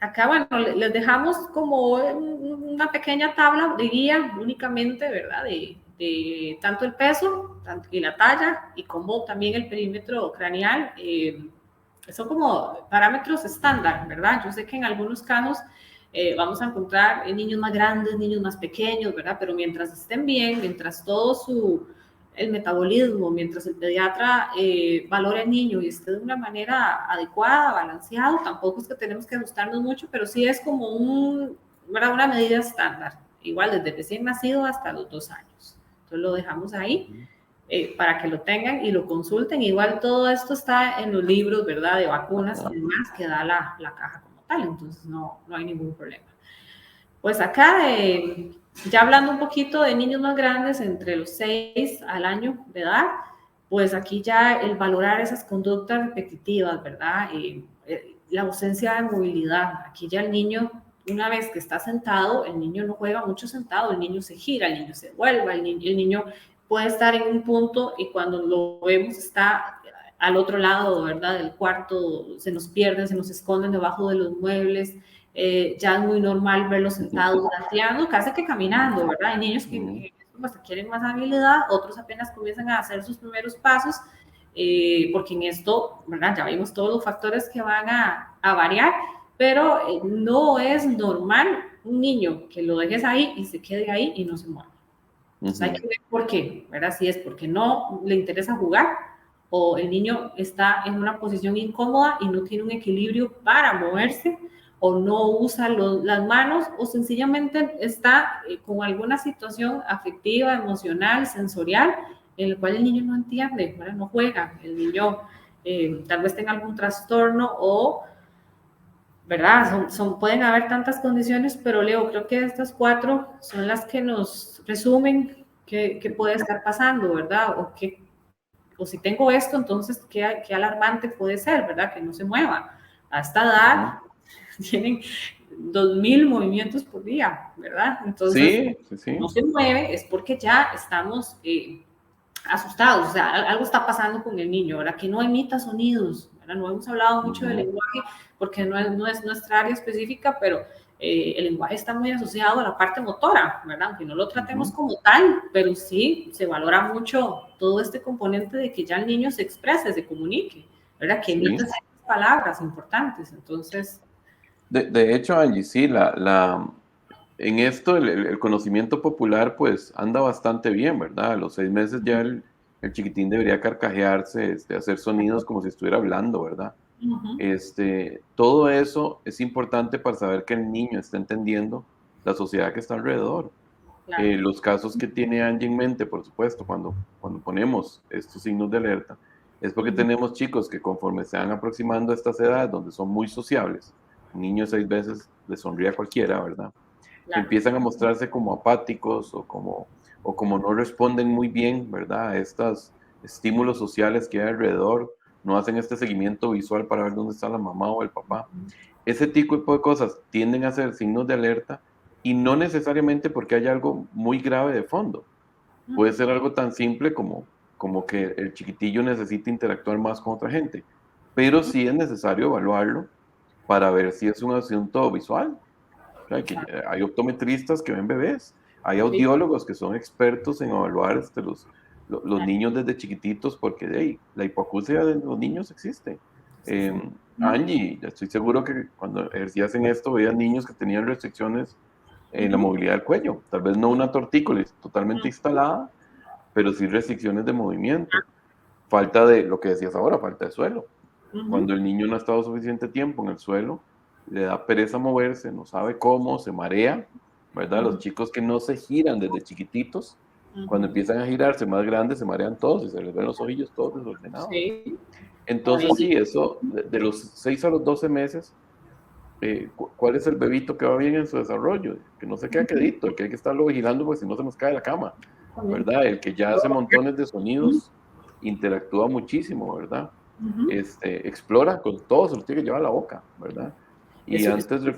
acá bueno, les dejamos como una pequeña tabla de guía únicamente, ¿verdad? De tanto el peso y la talla y como también el perímetro craneal. Son como parámetros estándar, ¿verdad? Yo sé que en algunos casos vamos a encontrar niños más grandes, niños más pequeños, ¿verdad? Pero mientras estén bien, mientras todo el metabolismo, mientras el pediatra valore al niño y esté de una manera adecuada, balanceado, tampoco es que tenemos que ajustarnos mucho, pero sí es como ¿verdad? Una medida estándar, igual desde recién nacido hasta los 2 años. Entonces lo dejamos ahí para que lo tengan y lo consulten. Igual todo esto está en los libros, ¿verdad? De vacunas y demás que da la caja como tal, entonces no hay ningún problema. Pues acá, ya hablando un poquito de niños más grandes, entre los 6 al año de edad, pues aquí ya el valorar esas conductas repetitivas, ¿verdad? La ausencia de movilidad. Aquí ya el niño, una vez que está sentado, el niño no juega mucho sentado, el niño se gira, el niño se vuelve, el niño puede estar en un punto y cuando lo vemos está al otro lado, ¿verdad? Del cuarto, se nos pierden, se nos esconden debajo de los muebles. Ya es muy normal verlos sentados, gateando, casi que caminando, ¿verdad? Hay niños que pues, quieren más habilidad, otros apenas comienzan a hacer sus primeros pasos, porque en esto, ¿verdad? Ya vimos todos los factores que van a variar, pero no es normal un niño que lo dejes ahí y se quede ahí y no se mueva. Entonces hay que ver por qué, ¿verdad? Si es porque no le interesa jugar o el niño está en una posición incómoda y no tiene un equilibrio para moverse o no usa las manos o sencillamente está con alguna situación afectiva, emocional, sensorial, en el cual el niño no entiende, ¿verdad? No juega, el niño tal vez tenga algún trastorno o, ¿verdad? Pueden haber tantas condiciones, pero Leo, creo que estas 4 son las que nos resumen qué puede estar pasando, ¿verdad? O si tengo esto, entonces, ¿qué alarmante puede ser, ¿verdad? Que no se mueva. A esta edad tienen 2000 movimientos por día, ¿verdad? Entonces, no se mueve, es porque ya estamos asustados, o sea, algo está pasando con el niño, ¿verdad? Que no emita sonidos, ¿verdad? No hemos hablado mucho del lenguaje porque no es nuestra área específica, pero el lenguaje está muy asociado a la parte motora, ¿verdad? Aunque no lo tratemos como tal, pero sí se valora mucho todo este componente de que ya el niño se exprese, se comunique, ¿verdad? Que emita ciertas palabras importantes, entonces... De hecho, Angie, sí, en esto el conocimiento popular pues anda bastante bien, ¿verdad? A los 6 meses ya el chiquitín debería carcajearse, hacer sonidos como si estuviera hablando, ¿verdad? Todo eso es importante para saber que el niño está entendiendo la sociedad que está alrededor. Claro. Los casos que tiene Angie en mente, por supuesto, cuando ponemos estos signos de alerta, es porque tenemos chicos que conforme se van aproximando a estas edades donde son muy sociables, un niño de 6 veces le sonríe a cualquiera, ¿verdad? Claro. Empiezan a mostrarse como apáticos o como no responden muy bien, ¿verdad? A estos estímulos sociales que hay alrededor, no hacen este seguimiento visual para ver dónde está la mamá o el papá. Ese tipo de cosas tienden a ser signos de alerta y no necesariamente porque haya algo muy grave de fondo. Puede ser algo tan simple como que el chiquitillo necesita interactuar más con otra gente, pero sí es necesario evaluarlo para ver si es un asunto visual. Hay optometristas que ven bebés, hay audiólogos que son expertos en evaluar los niños desde chiquititos porque la hipoacusia de los niños existe. Angie, estoy seguro que cuando ejercías en esto veías niños que tenían restricciones en la movilidad del cuello, tal vez no una tortícolis totalmente instalada, pero sí restricciones de movimiento. Falta de, lo que decías ahora, falta de suelo. Cuando el niño no ha estado suficiente tiempo en el suelo, le da pereza moverse, no sabe cómo, se marea, ¿verdad? Los chicos que no se giran desde chiquititos, cuando empiezan a girarse más grandes, se marean todos y se les ven los ojillos todos desordenados. Sí. Entonces, sí, eso, de los 6 a los 12 meses, ¿cuál es el bebito que va bien en su desarrollo? Que no se queda quedito, el que hay que estarlo vigilando porque si no se nos cae la cama, ¿verdad? El que ya hace montones de sonidos, interactúa muchísimo, ¿verdad? Explora con todo, se lo tiene que llevar a la boca, ¿verdad? Y Eso antes de...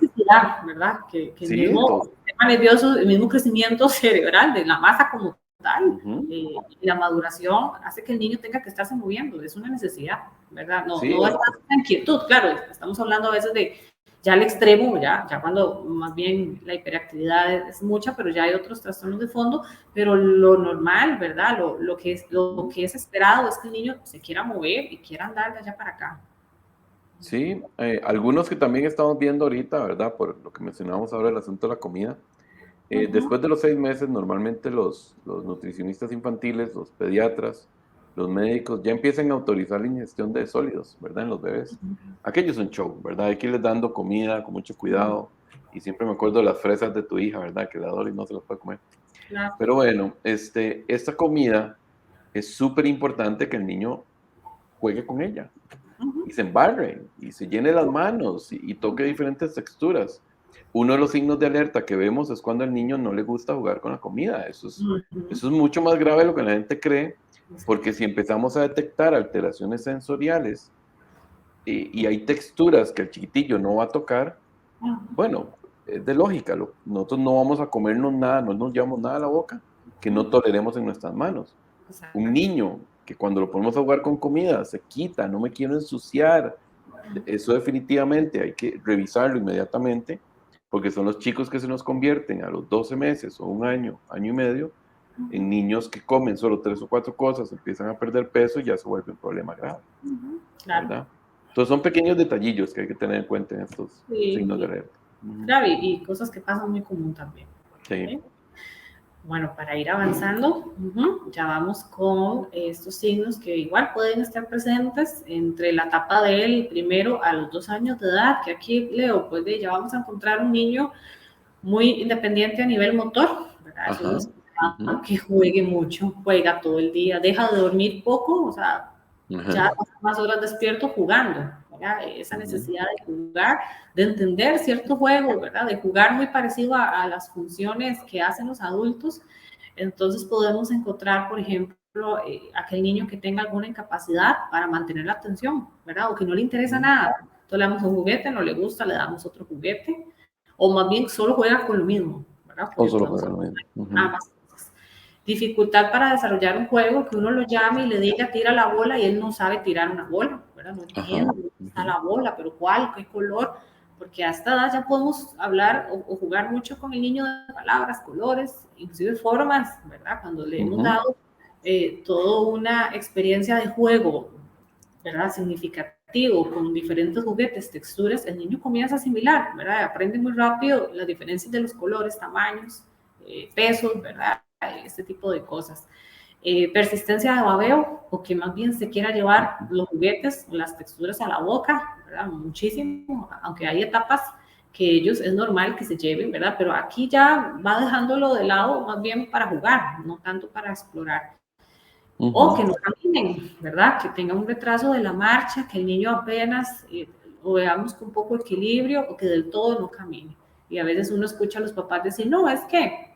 ¿verdad? Que el Sí, mismo sistema nervioso, el mismo crecimiento cerebral de la masa como tal, y la maduración hace que el niño tenga que estarse moviendo, es una necesidad, ¿verdad? No, sí, no es una inquietud, claro, estamos hablando a veces de ya al extremo, ya cuando más bien la hiperactividad es mucha, pero ya hay otros trastornos de fondo, pero lo normal, ¿verdad? Lo que es esperado es que el niño se quiera mover y quiera andar de allá para acá. sí, algunos que también estamos viendo ahorita, ¿verdad? Por lo que mencionábamos ahora, el asunto de la comida. Después de los 6 meses, normalmente los nutricionistas infantiles, los pediatras, los médicos ya empiezan a autorizar la ingestión de sólidos, ¿verdad? En los bebés. Aquello es un show, ¿verdad? Hay que irles dando comida con mucho cuidado. Y siempre me acuerdo de las fresas de tu hija, ¿verdad? Que la adoro y no se las puede comer. Claro. Pero bueno, esta comida es súper importante que el niño juegue con ella y se embarre y se llene las manos y toque diferentes texturas. Uno de los signos de alerta que vemos es cuando al niño no le gusta jugar con la comida. Eso es mucho más grave de lo que la gente cree, porque si empezamos a detectar alteraciones sensoriales y hay texturas que el chiquitillo no va a tocar, bueno, es de lógica. Nosotros no vamos a comernos nada, no nos llevamos nada a la boca que no toleremos en nuestras manos. Un niño que cuando lo ponemos a jugar con comida se quita, no me quiero ensuciar, eso definitivamente hay que revisarlo inmediatamente, porque son los chicos que se nos convierten a los 12 meses o un año, año y medio, en niños que comen solo 3 o 4 cosas, empiezan a perder peso y ya se vuelve un problema grave, Claro. ¿verdad? Entonces son pequeños detallillos que hay que tener en cuenta en estos signos de alerta. Claro, y cosas que pasan muy común también. Sí. ¿Okay? Bueno, para ir avanzando, ya vamos con estos signos que igual pueden estar presentes entre la etapa del primero a los 2 años de edad, que aquí, Leo, pues ya vamos a encontrar un niño muy independiente a nivel motor, ¿verdad? Eso es que juegue mucho, juega todo el día, deja de dormir poco, o sea, ya pasa más horas despierto jugando, ¿verdad? Esa necesidad de jugar, de entender ciertos juegos, ¿verdad? De jugar muy parecido a las funciones que hacen los adultos. Entonces podemos encontrar, por ejemplo, aquel niño que tenga alguna incapacidad para mantener la atención, ¿verdad? O que no le interesa nada. Entonces le damos un juguete, no le gusta, le damos otro juguete, o más bien solo juega con lo mismo, ¿verdad? O solo juega con lo mismo. Nada más. Dificultad para desarrollar un juego, que uno lo llame y le diga tira la bola y él no sabe tirar una bola, ¿verdad? No entiende dónde está la bola, pero cuál, qué color, porque a esta edad ya podemos hablar o jugar mucho con el niño de palabras, colores, inclusive formas, ¿verdad? Cuando le hemos dado toda una experiencia de juego, ¿verdad? Significativo, con diferentes juguetes, texturas, el niño comienza a asimilar, ¿verdad? Aprende muy rápido las diferencias de los colores, tamaños, pesos, ¿verdad? Este tipo de cosas. Persistencia de babeo, o que más bien se quiera llevar los juguetes o las texturas a la boca, ¿verdad? Muchísimo, aunque hay etapas que ellos es normal que se lleven, ¿verdad? Pero aquí ya va dejándolo de lado más bien para jugar, no tanto para explorar. O que no caminen, ¿verdad? Que tenga un retraso de la marcha, que el niño apenas, o veamos con poco equilibrio, o que del todo no camine. Y a veces uno escucha a los papás decir, no, es que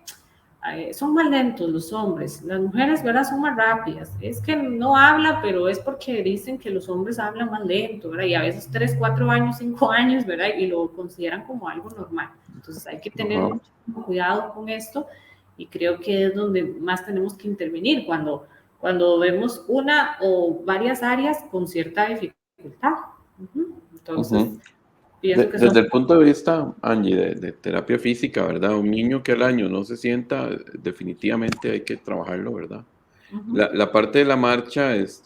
son más lentos los hombres, las mujeres, ¿verdad? Son más rápidas. Es que no habla, pero es porque dicen que los hombres hablan más lento, ¿verdad? Y a veces 3, 4 años, 5 años, ¿verdad? Y lo consideran como algo normal. Entonces hay que tener mucho cuidado con esto y creo que es donde más tenemos que intervenir cuando vemos una o varias áreas con cierta dificultad. Entonces, pienso que desde el punto de vista, Angie, de terapia física, ¿verdad? Un niño que al año no se sienta, definitivamente hay que trabajarlo, ¿verdad? La parte de la marcha, esa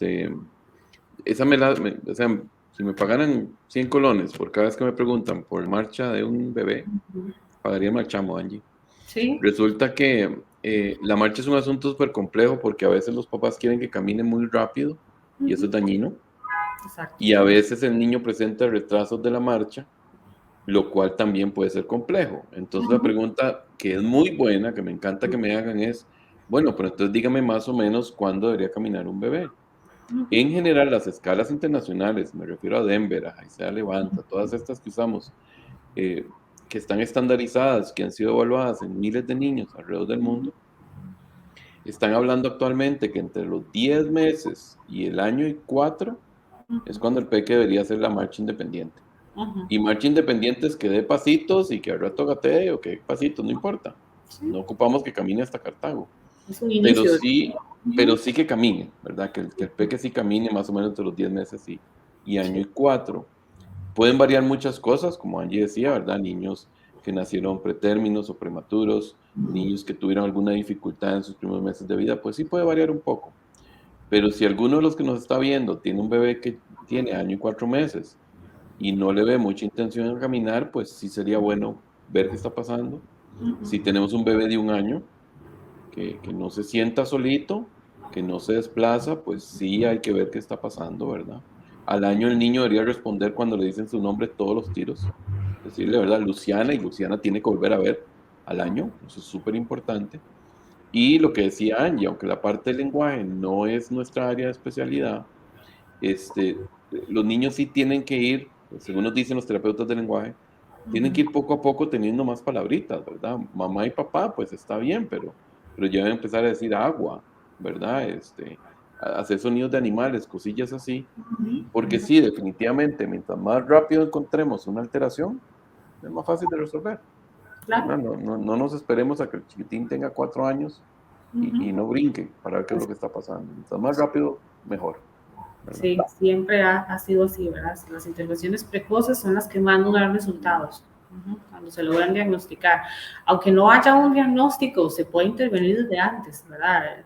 o sea, si me pagaran 100 colones por cada vez que me preguntan por marcha de un bebé, pagaría marchamo, Angie. Sí. Resulta que la marcha es un asunto súper complejo porque a veces los papás quieren que camine muy rápido y eso es dañino. Exacto. Y a veces el niño presenta retrasos de la marcha, lo cual también puede ser complejo. Entonces la pregunta que es muy buena, que me encanta que me hagan es, bueno, pero entonces dígame más o menos cuándo debería caminar un bebé. En general, las escalas internacionales, me refiero a Denver, a Isaiah Levanta, todas estas que usamos, que están estandarizadas, que han sido evaluadas en miles de niños alrededor del mundo, están hablando actualmente que entre los 10 meses y el año y 4 es cuando el peque debería hacer la marcha independiente. Y marcha independiente es que dé pasitos y que al rato gatee o que dé pasitos, no importa. No ocupamos que camine hasta Cartago. Es un inicio. Pero sí que camine, ¿verdad? Que el peque sí camine más o menos entre los 10 meses y año y 4. Pueden variar muchas cosas, como Angie decía, ¿verdad? Niños que nacieron pretérminos o prematuros, niños que tuvieron alguna dificultad en sus primeros meses de vida, pues sí puede variar un poco. Pero si alguno de los que nos está viendo tiene un bebé que tiene año y 4 meses y no le ve mucha intención en caminar, pues sí sería bueno ver qué está pasando. Si tenemos un bebé de 1 año que no se sienta solito, que no se desplaza, pues sí hay que ver qué está pasando, ¿verdad? Al año el niño debería responder cuando le dicen su nombre todos los tiros. Decirle, ¿verdad? Luciana, y Luciana tiene que volver a ver al año, eso es súper importante. Y lo que decía Angie, aunque la parte del lenguaje no es nuestra área de especialidad, los niños sí tienen que ir, según nos dicen los terapeutas del lenguaje, tienen que ir poco a poco teniendo más palabritas, ¿verdad? Mamá y papá, pues está bien, pero ya deben empezar a decir agua, ¿verdad? Hacer sonidos de animales, cosillas así, porque sí, definitivamente, mientras más rápido encontremos una alteración, es más fácil de resolver. Claro. No nos esperemos a que el chiquitín tenga 4 años y no brinque para ver qué es lo que está pasando. Mientras más rápido, mejor. ¿Verdad? Sí, siempre ha sido así, ¿verdad? Las intervenciones precoces son las que más nos dan resultados, cuando se logran diagnosticar. Aunque no haya un diagnóstico, se puede intervenir desde antes, ¿verdad?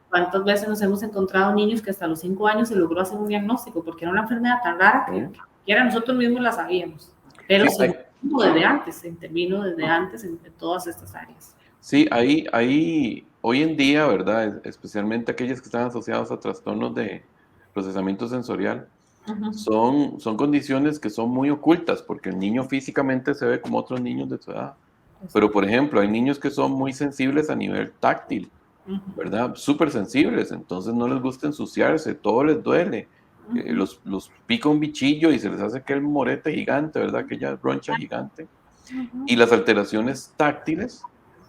¿Cuántas veces nos hemos encontrado niños que hasta los 5 años se logró hacer un diagnóstico porque era una enfermedad tan rara que era nosotros mismos la sabíamos? Pero desde antes, se intervino desde antes en todas estas áreas. Sí, ahí hoy en día, ¿verdad? Especialmente aquellas que están asociadas a trastornos de procesamiento sensorial, son condiciones que son muy ocultas porque el niño físicamente se ve como otros niños de su edad. Pero, por ejemplo, hay niños que son muy sensibles a nivel táctil, ¿verdad? Súper sensibles, entonces no les gusta ensuciarse, todo les duele. Los pica un bichillo y se les hace aquel morete gigante, ¿verdad? Aquella roncha gigante. Y las alteraciones táctiles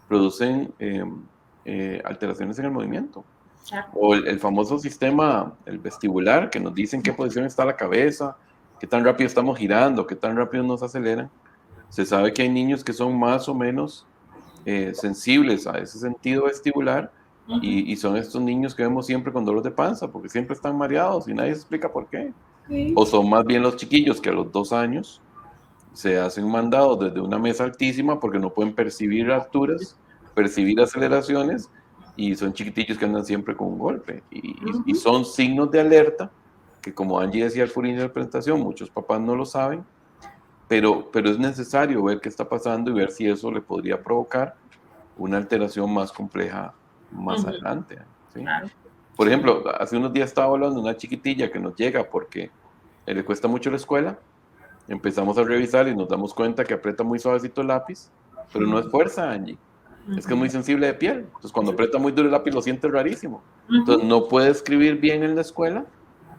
producen alteraciones en el movimiento. O el famoso sistema, el vestibular, que nos dice en qué posición está la cabeza, qué tan rápido estamos girando, qué tan rápido nos aceleran. Se sabe que hay niños que son más o menos sensibles a ese sentido vestibular y son estos niños que vemos siempre con dolor de panza porque siempre están mareados y nadie se explica por qué. O son más bien los chiquillos que a los 2 años se hacen mandados desde una mesa altísima porque no pueden percibir alturas, percibir aceleraciones y son chiquitillos que andan siempre con un golpe y son signos de alerta que, como Angie decía al inicio de la presentación, muchos papás no lo saben, pero es necesario ver qué está pasando y ver si eso le podría provocar una alteración más compleja más adelante, ¿sí? Por ejemplo, hace unos días estaba hablando de una chiquitilla que nos llega porque le cuesta mucho la escuela. Empezamos a revisar y nos damos cuenta que aprieta muy suavecito el lápiz, pero no es fuerza, Angie. Es que es muy sensible de piel. Entonces, cuando aprieta muy duro el lápiz, lo siente rarísimo. Entonces, no puede escribir bien en la escuela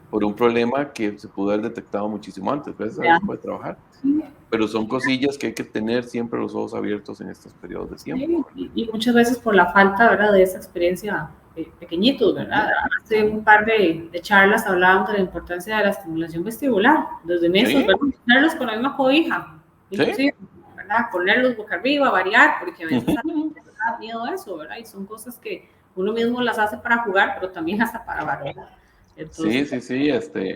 por un problema que se pudo haber detectado muchísimo antes. Gracias a Dios puede trabajar. Pero son cosillas que hay que tener siempre los ojos abiertos en estos periodos de tiempo. Y muchas veces por la falta, ¿verdad?, de esa experiencia pequeñitos, ¿verdad? Hace un par de charlas hablábamos de la importancia de la estimulación vestibular, desde meses, ponerlos con la misma cobija, inclusive, ¿verdad? Ponerlos boca arriba, variar, porque a veces da miedo a eso, ¿verdad? Y son cosas que uno mismo las hace para jugar, pero también hasta para variar. Entonces, Sí.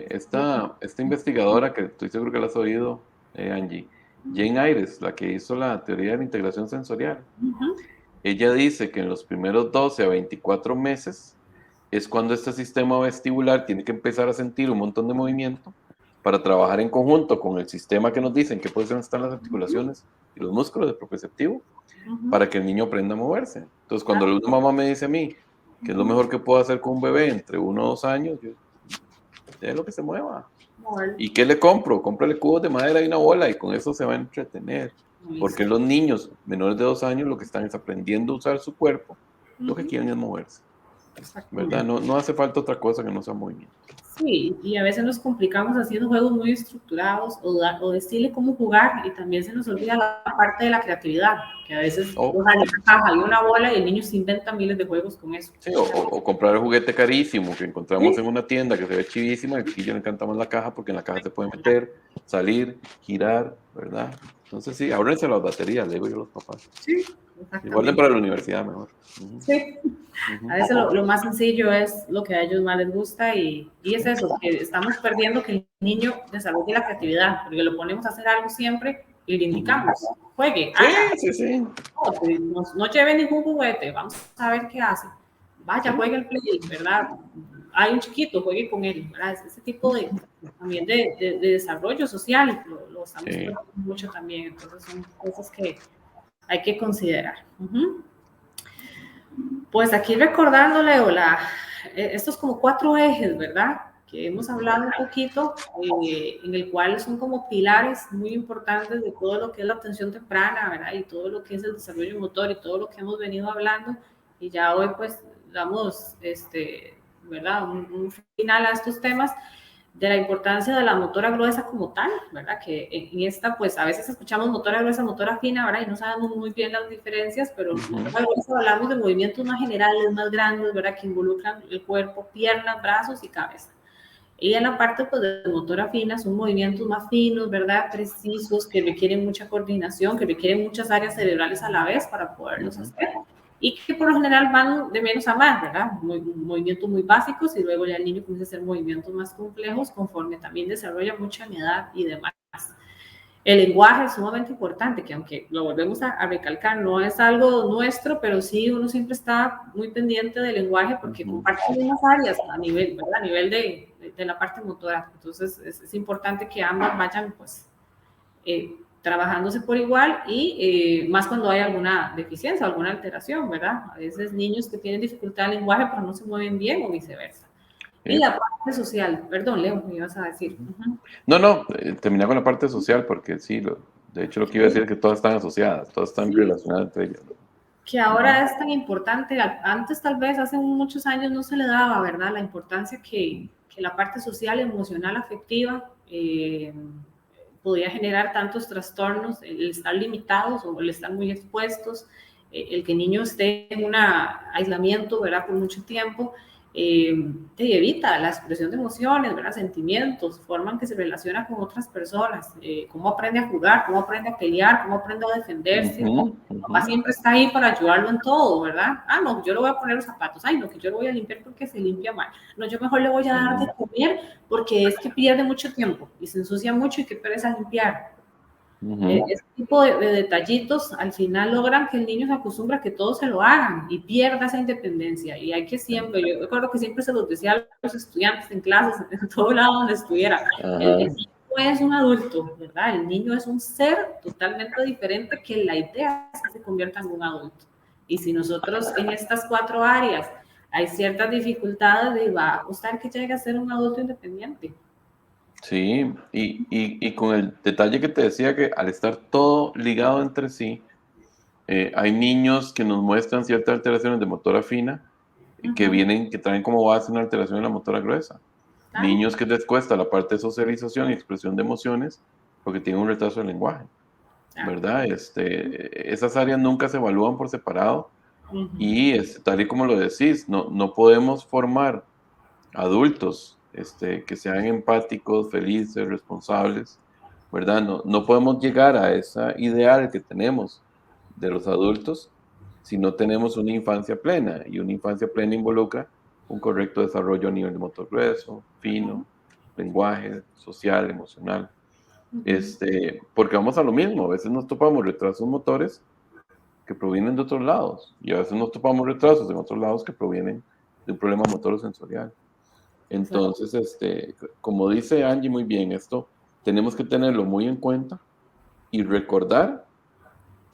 Esta investigadora, que estoy seguro que la has oído, Angie, Jane Ayres, la que hizo la teoría de la integración sensorial, ella dice que en los primeros 12 a 24 meses es cuando este sistema vestibular tiene que empezar a sentir un montón de movimiento para trabajar en conjunto con el sistema que nos dicen que pueden estar las articulaciones y los músculos del proprioceptivo para que el niño aprenda a moverse. Entonces, cuando una mamá me dice a mí que es lo mejor que puedo hacer con un bebé entre 1 o 2 años, yo, es lo que se mueva. ¿Y qué le compro? Cómprale cubos de madera y una bola y con eso se va a entretener. Porque los niños menores de 2 años lo que están es aprendiendo a usar su cuerpo, lo que quieren es moverse, ¿verdad? No hace falta otra cosa que no sea movimiento. Sí, y a veces nos complicamos haciendo juegos muy estructurados o decirle cómo jugar y también se nos olvida la parte de la creatividad, que a veces una caja y una bola y el niño se inventa miles de juegos con eso. Sí, o comprar el juguete carísimo que encontramos en una tienda que se ve chivísima y aquí ya le encantamos la caja porque en la caja se puede meter, salir, girar, ¿verdad? Entonces sí, ahorrense las baterías, le digo yo a los papás. Sí, y guarden para la universidad mejor. Sí. A veces lo más sencillo es lo que a ellos más les gusta y es eso, que estamos perdiendo que el niño desarrolle la creatividad, porque lo ponemos a hacer algo siempre y le indicamos, juegue, haga. Sí. No lleve ningún juguete, vamos a ver qué hace. Vaya, juegue el play, ¿verdad? Hay un chiquito, juegue con él, ¿verdad? Ese tipo también de desarrollo social lo estamos viendo mucho también, entonces son cosas que hay que considerar. Pues aquí recordándole, estos como 4 ejes, ¿verdad? Que hemos hablado un poquito, en el cual son como pilares muy importantes de todo lo que es la atención temprana, ¿verdad? Y todo lo que es el desarrollo motor y todo lo que hemos venido hablando. Y ya hoy pues damos, ¿verdad? Un final a estos temas de la importancia de la motora gruesa como tal, ¿verdad? Que en esta, pues, a veces escuchamos motora gruesa, motora fina, ¿verdad? Y no sabemos muy bien las diferencias, pero motora gruesa hablamos de movimientos más generales, más grandes, ¿verdad? Que involucran el cuerpo, piernas, brazos y cabeza. Y en la parte, pues, de motora fina son movimientos más finos, ¿verdad? Precisos, que requieren mucha coordinación, que requieren muchas áreas cerebrales a la vez para poderlos hacer. Y que por lo general van de menos a más, ¿verdad? Movimientos muy básicos y luego ya el niño comienza a hacer movimientos más complejos conforme también desarrolla mucha edad y demás. El lenguaje es sumamente importante, que aunque lo volvemos a recalcar, no es algo nuestro, pero sí uno siempre está muy pendiente del lenguaje porque comparten unas áreas a nivel, ¿verdad? A nivel de la parte motora. Entonces es importante que ambas vayan pues trabajándose por igual y más cuando hay alguna deficiencia, alguna alteración, ¿verdad? A veces niños que tienen dificultad de lenguaje pero no se mueven bien o viceversa. Y la parte social, perdón, Leo, me ibas a decir. No, terminar con la parte social, porque sí, de hecho lo que iba a decir es que todas están asociadas, todas están relacionadas entre ellas. Que ahora es tan importante, antes tal vez hace muchos años no se le daba, ¿verdad? La importancia que la parte social, emocional, afectiva podía generar tantos trastornos, el estar limitados o el estar muy expuestos, el que el niño esté en un aislamiento, ¿verdad? Por mucho tiempo, te evita la expresión de emociones, ¿verdad? Sentimientos, forman que se relaciona con otras personas, cómo aprende a jugar, cómo aprende a pelear, cómo aprende a defenderse. Mamá siempre está ahí para ayudarlo en todo, ¿verdad? Ah, no, yo le voy a poner los zapatos. Ay, no, que yo lo voy a limpiar porque se limpia mal. No, yo mejor le voy a dar de comer porque es que pierde mucho tiempo y se ensucia mucho y qué pereza limpiar. Ese tipo de detallitos al final logran que el niño se acostumbre a que todos se lo hagan y pierda esa independencia. Y hay que siempre, yo recuerdo que siempre se los decía a los estudiantes en clases, en todo lado donde estuviera, el niño es un adulto, ¿verdad? El niño es un ser totalmente diferente que la idea es que se convierta en un adulto. Y si nosotros en estas 4 áreas hay ciertas dificultades, va a costar que llegue a ser un adulto independiente. Sí, y con el detalle que te decía que al estar todo ligado entre sí, hay niños que nos muestran ciertas alteraciones de motora fina que traen como base una alteración en la motora gruesa. Niños que les cuesta la parte de socialización y expresión de emociones porque tienen un retraso del lenguaje, ¿verdad? Esas áreas nunca se evalúan por separado y tal y como lo decís, no podemos formar adultos que sean empáticos, felices, responsables, ¿verdad? No podemos llegar a esa ideal que tenemos de los adultos si no tenemos una infancia plena, y una infancia plena involucra un correcto desarrollo a nivel de motor grueso, fino, lenguaje, social, emocional. Porque vamos a lo mismo, a veces nos topamos retrasos motores que provienen de otros lados, y a veces nos topamos retrasos en otros lados que provienen de un problema motor sensorial. Entonces, como dice Angie muy bien, esto tenemos que tenerlo muy en cuenta y recordar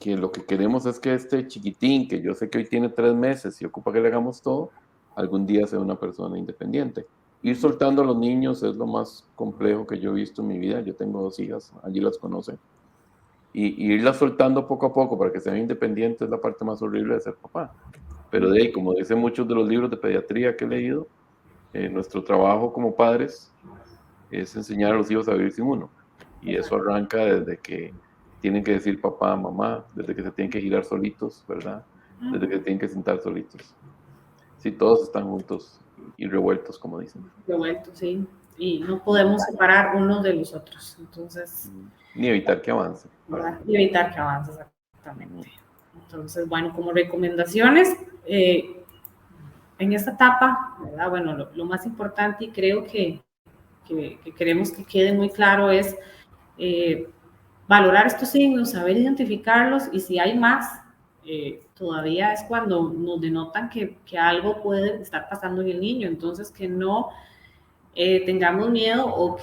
que lo que queremos es que este chiquitín, que yo sé que hoy tiene 3 meses y ocupa que le hagamos todo, algún día sea una persona independiente. Ir soltando a los niños es lo más complejo que yo he visto en mi vida. Yo tengo 2 hijas, Angie las conoce. Y irlas soltando poco a poco para que sean independientes es la parte más horrible de ser papá. Pero de ahí, como dicen muchos de los libros de pediatría que he leído, nuestro trabajo como padres es enseñar a los hijos a vivir sin uno. Y eso arranca desde que tienen que decir papá, mamá, desde que se tienen que girar solitos, ¿verdad? Desde que se tienen que sentar solitos. Sí, todos están juntos y revueltos, como dicen. Revueltos, sí. Y no podemos separar unos de los otros. Entonces, ni evitar que avance. Y evitar que avance, exactamente. Entonces, bueno, como recomendaciones, en esta etapa, ¿verdad? Bueno, lo más importante y creo que queremos que quede muy claro es valorar estos signos, saber identificarlos y si hay más, todavía es cuando nos denotan que algo puede estar pasando en el niño. Entonces, que no tengamos miedo o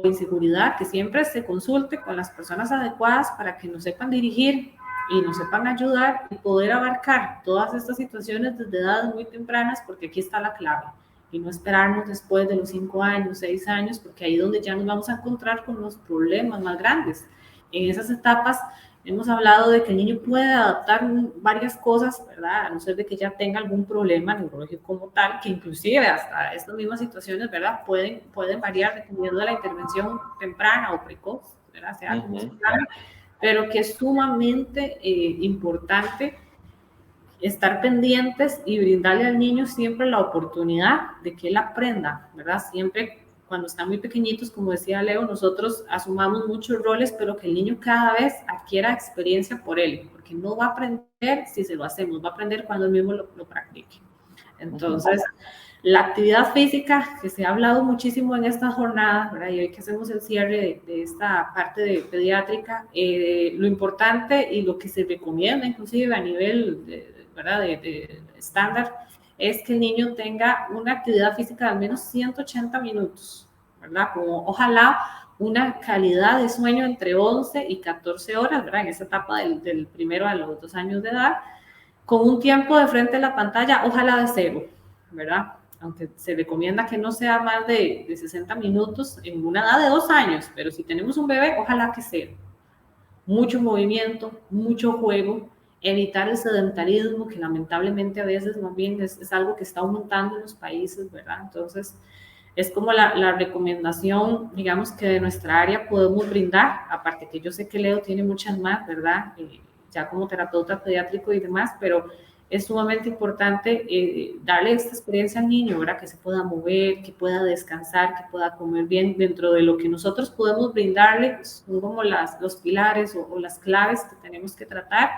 inseguridad, que siempre se consulte con las personas adecuadas para que nos sepan dirigir y nos sepan ayudar y poder abarcar todas estas situaciones desde edades muy tempranas, porque aquí está la clave. Y no esperarnos después de los 5 años, 6 años, porque ahí es donde ya nos vamos a encontrar con los problemas más grandes. En esas etapas hemos hablado de que el niño puede adaptar varias cosas, ¿verdad? A no ser de que ya tenga algún problema neurológico como tal, que inclusive hasta estas mismas situaciones, ¿verdad? Pueden variar dependiendo de la intervención temprana o precoz, ¿verdad? Sea como se llame, pero que es sumamente importante estar pendientes y brindarle al niño siempre la oportunidad de que él aprenda, ¿verdad? Siempre cuando están muy pequeñitos, como decía Leo, nosotros asumamos muchos roles, pero que el niño cada vez adquiera experiencia por él, porque no va a aprender si se lo hacemos, va a aprender cuando él mismo lo practique. Entonces, La actividad física, que se ha hablado muchísimo en esta jornada, ¿verdad? Y hoy que hacemos el cierre de esta parte de pediátrica, lo importante y lo que se recomienda inclusive a nivel ¿verdad? De estándar es que el niño tenga una actividad física de al menos 180 minutos, ¿verdad? Como ojalá una calidad de sueño entre 11 y 14 horas, ¿verdad? En esa etapa del primero a los 2 años de edad, con un tiempo de frente a la pantalla, ojalá de 0, ¿verdad? Aunque se recomienda que no sea más de 60 minutos en una edad de 2 años, pero si tenemos un bebé, ojalá que 0. Mucho movimiento, mucho juego, evitar el sedentarismo, que lamentablemente a veces más bien es algo que está aumentando en los países, ¿verdad? Entonces, es como la recomendación, digamos, que de nuestra área podemos brindar, aparte que yo sé que Leo tiene muchas más, ¿verdad? Ya como terapeuta pediátrico y demás, pero es sumamente importante darle esta experiencia al niño, ¿verdad? Que se pueda mover, que pueda descansar, que pueda comer bien dentro de lo que nosotros podemos brindarle, son como los pilares o las claves que tenemos que tratar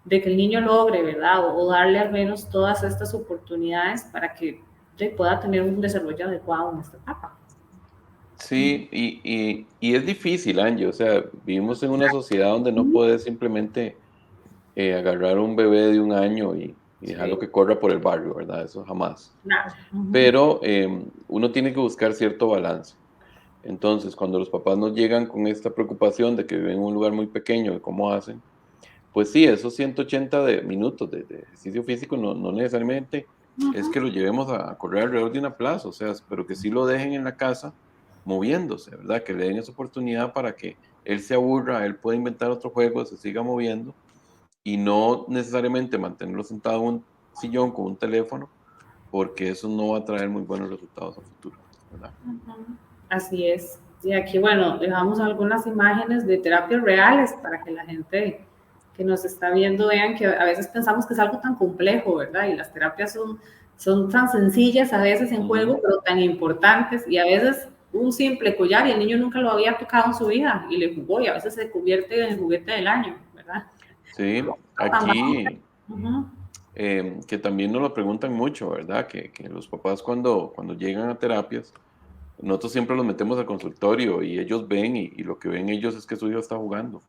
de que el niño logre, ¿verdad? O darle al menos todas estas oportunidades para que pueda tener un desarrollo adecuado en esta etapa. Sí, y es difícil, Angie, o sea, vivimos en una sociedad donde no puedes simplemente agarrar un bebé de 1 año y dejarlo que corra por el barrio, ¿verdad? Eso jamás. Pero uno tiene que buscar cierto balance. Entonces, cuando los papás nos llegan con esta preocupación de que viven en un lugar muy pequeño, de cómo hacen, pues sí, esos 180 minutos de ejercicio físico no necesariamente es que lo llevemos a correr alrededor de una plaza, o sea, pero que sí lo dejen en la casa moviéndose, ¿verdad? Que le den esa oportunidad para que él se aburra, él pueda inventar otro juego, se siga moviendo y no necesariamente mantenerlo sentado en un sillón con un teléfono, porque eso no va a traer muy buenos resultados a futuro, ¿verdad? Así es. Y aquí, bueno, dejamos algunas imágenes de terapias reales para que la gente que nos está viendo vean que a veces pensamos que es algo tan complejo, ¿verdad? Y las terapias son tan sencillas a veces en juego, pero tan importantes. Y a veces un simple collar y el niño nunca lo había tocado en su vida y le jugó y a veces se convierte en el juguete del año, ¿verdad? Sí, aquí que también nos lo preguntan mucho, ¿verdad? Que los papás cuando llegan a terapias, nosotros siempre los metemos al consultorio y ellos ven y lo que ven ellos es que su hijo está jugando.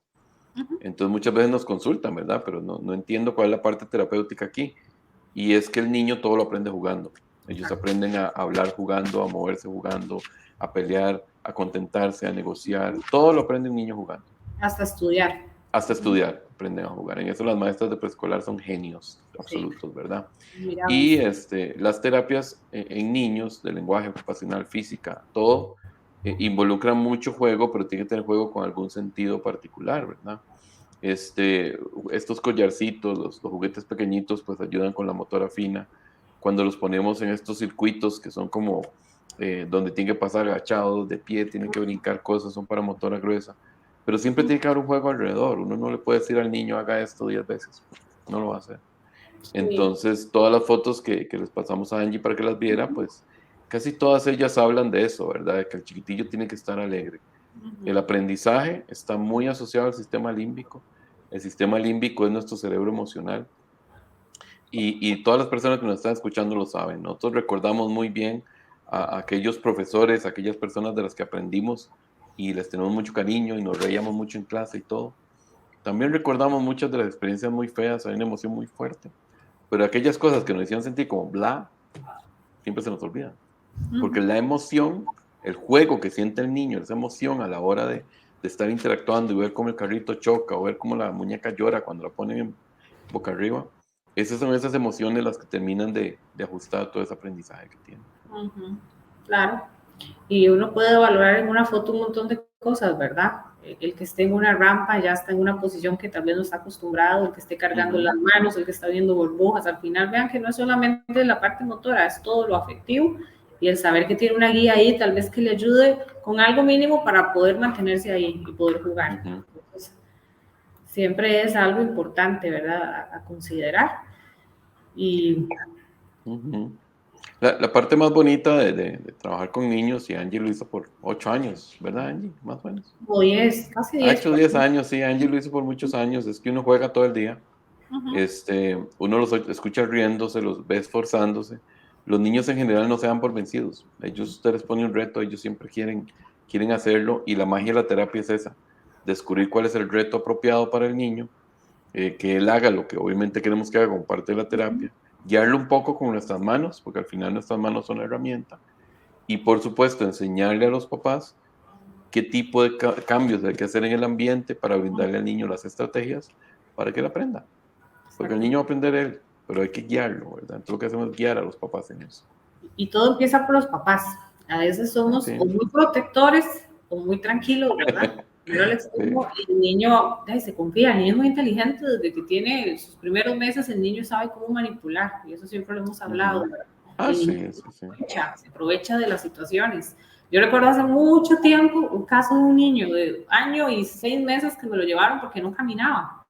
Entonces muchas veces nos consultan, ¿verdad? Pero no entiendo cuál es la parte terapéutica aquí. Y es que el niño todo lo aprende jugando. Ellos aprenden a hablar jugando, a moverse jugando, a pelear, a contentarse, a negociar. Todo lo aprende un niño jugando. Hasta estudiar. Hasta estudiar, aprenden a jugar. En eso las maestras de preescolar son genios absolutos, ¿verdad? Mira, Y las terapias en niños de lenguaje ocupacional, física, todo, involucran mucho juego, pero tiene que tener juego con algún sentido particular, ¿verdad? Estos collarcitos, los juguetes pequeñitos, pues ayudan con la motora fina. Cuando los ponemos en estos circuitos que son como donde tiene que pasar agachados, de pie, tienen que brincar cosas, son para motora gruesa. Pero siempre tiene que haber un juego alrededor. Uno no le puede decir al niño haga esto 10 veces. No lo va a hacer. Entonces, todas las fotos que les pasamos a Angie para que las viera, pues casi todas ellas hablan de eso, ¿verdad? De que el chiquitillo tiene que estar alegre. El aprendizaje está muy asociado al sistema límbico. El sistema límbico es nuestro cerebro emocional. Y todas las personas que nos están escuchando lo saben. Nosotros recordamos muy bien a aquellos profesores, a aquellas personas de las que aprendimos y les tenemos mucho cariño y nos reíamos mucho en clase y todo. También recordamos muchas de las experiencias muy feas, hay una emoción muy fuerte. Pero aquellas cosas que nos hicieron sentir como bla, siempre se nos olvidan. Porque la emoción, el juego que siente el niño, esa emoción a la hora de estar interactuando y ver cómo el carrito choca o ver cómo la muñeca llora cuando la ponen boca arriba, esas son esas emociones las que terminan de ajustar todo ese aprendizaje que tiene. Claro. Y uno puede valorar en una foto un montón de cosas, ¿verdad? El que esté en una rampa ya está en una posición que tal vez no está acostumbrado, el que esté cargando las manos, el que está viendo burbujas. Al final vean que no es solamente la parte motora, es todo lo afectivo y el saber que tiene una guía ahí tal vez que le ayude con algo mínimo para poder mantenerse ahí y poder jugar. Entonces, siempre es algo importante, ¿verdad? A considerar. Y la parte más bonita de trabajar con niños, y Angie lo hizo por 8 años, ¿verdad, Angie? Más o menos. Hoy es casi 10. 8 o 10 años, sí, Angie lo hizo por muchos años, es que uno juega todo el día. Uno los escucha riéndose, los ve esforzándose, los niños en general no se dan por vencidos. Ellos, usted les pone un reto, ellos siempre quieren hacerlo, y la magia de la terapia es esa, descubrir cuál es el reto apropiado para el niño, que él haga lo que obviamente queremos que haga como parte de la terapia, guiarlo un poco con nuestras manos, porque al final nuestras manos son la herramienta, y por supuesto enseñarle a los papás qué tipo de cambios hay que hacer en el ambiente para brindarle al niño las estrategias para que él aprenda. Porque el niño va a aprender él, pero hay que guiarlo, ¿verdad? Entonces lo que hacemos es guiar a los papás en eso. Y todo empieza por los papás. A veces somos Sí. o muy protectores o muy tranquilos, ¿verdad? Pero al extremo, el niño se confía, el niño es muy inteligente desde que tiene sus primeros meses, el niño sabe cómo manipular, y eso siempre lo hemos hablado. Ah, el sí, niño sí. se aprovecha de las situaciones. Yo recuerdo hace mucho tiempo un caso de un niño de 1 año y 6 meses que me lo llevaron porque no caminaba.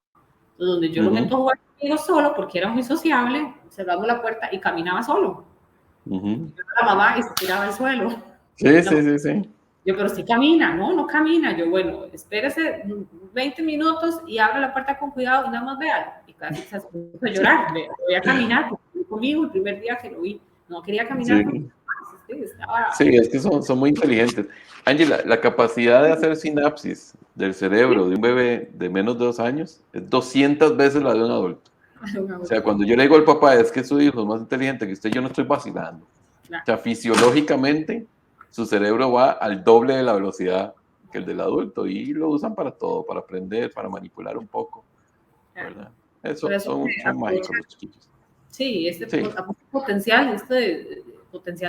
Donde yo lo meto a jugar conmigo solo porque era muy sociable, cerramos la puerta y caminaba solo. La mamá y se tiraba al suelo. Sí. Yo, pero sí camina, no camina. Yo, bueno, espérese 20 minutos y abra la puerta con cuidado y nada más vea. Y casi se puso a llorar. Voy a caminar conmigo el primer día que lo vi. No quería caminar. Sí, es que son muy inteligentes. Ángela, la capacidad de hacer sinapsis del cerebro de un bebé de menos de 2 años es 200 veces la de un adulto. O sea, cuando yo le digo al papá, es que su hijo es más inteligente que usted, yo no estoy vacilando. O sea, fisiológicamente, su cerebro va al doble de la velocidad que el del adulto, y lo usan para todo, para aprender, para manipular un poco, ¿verdad? Eso, son mágicos los chiquillos. Sí, potencial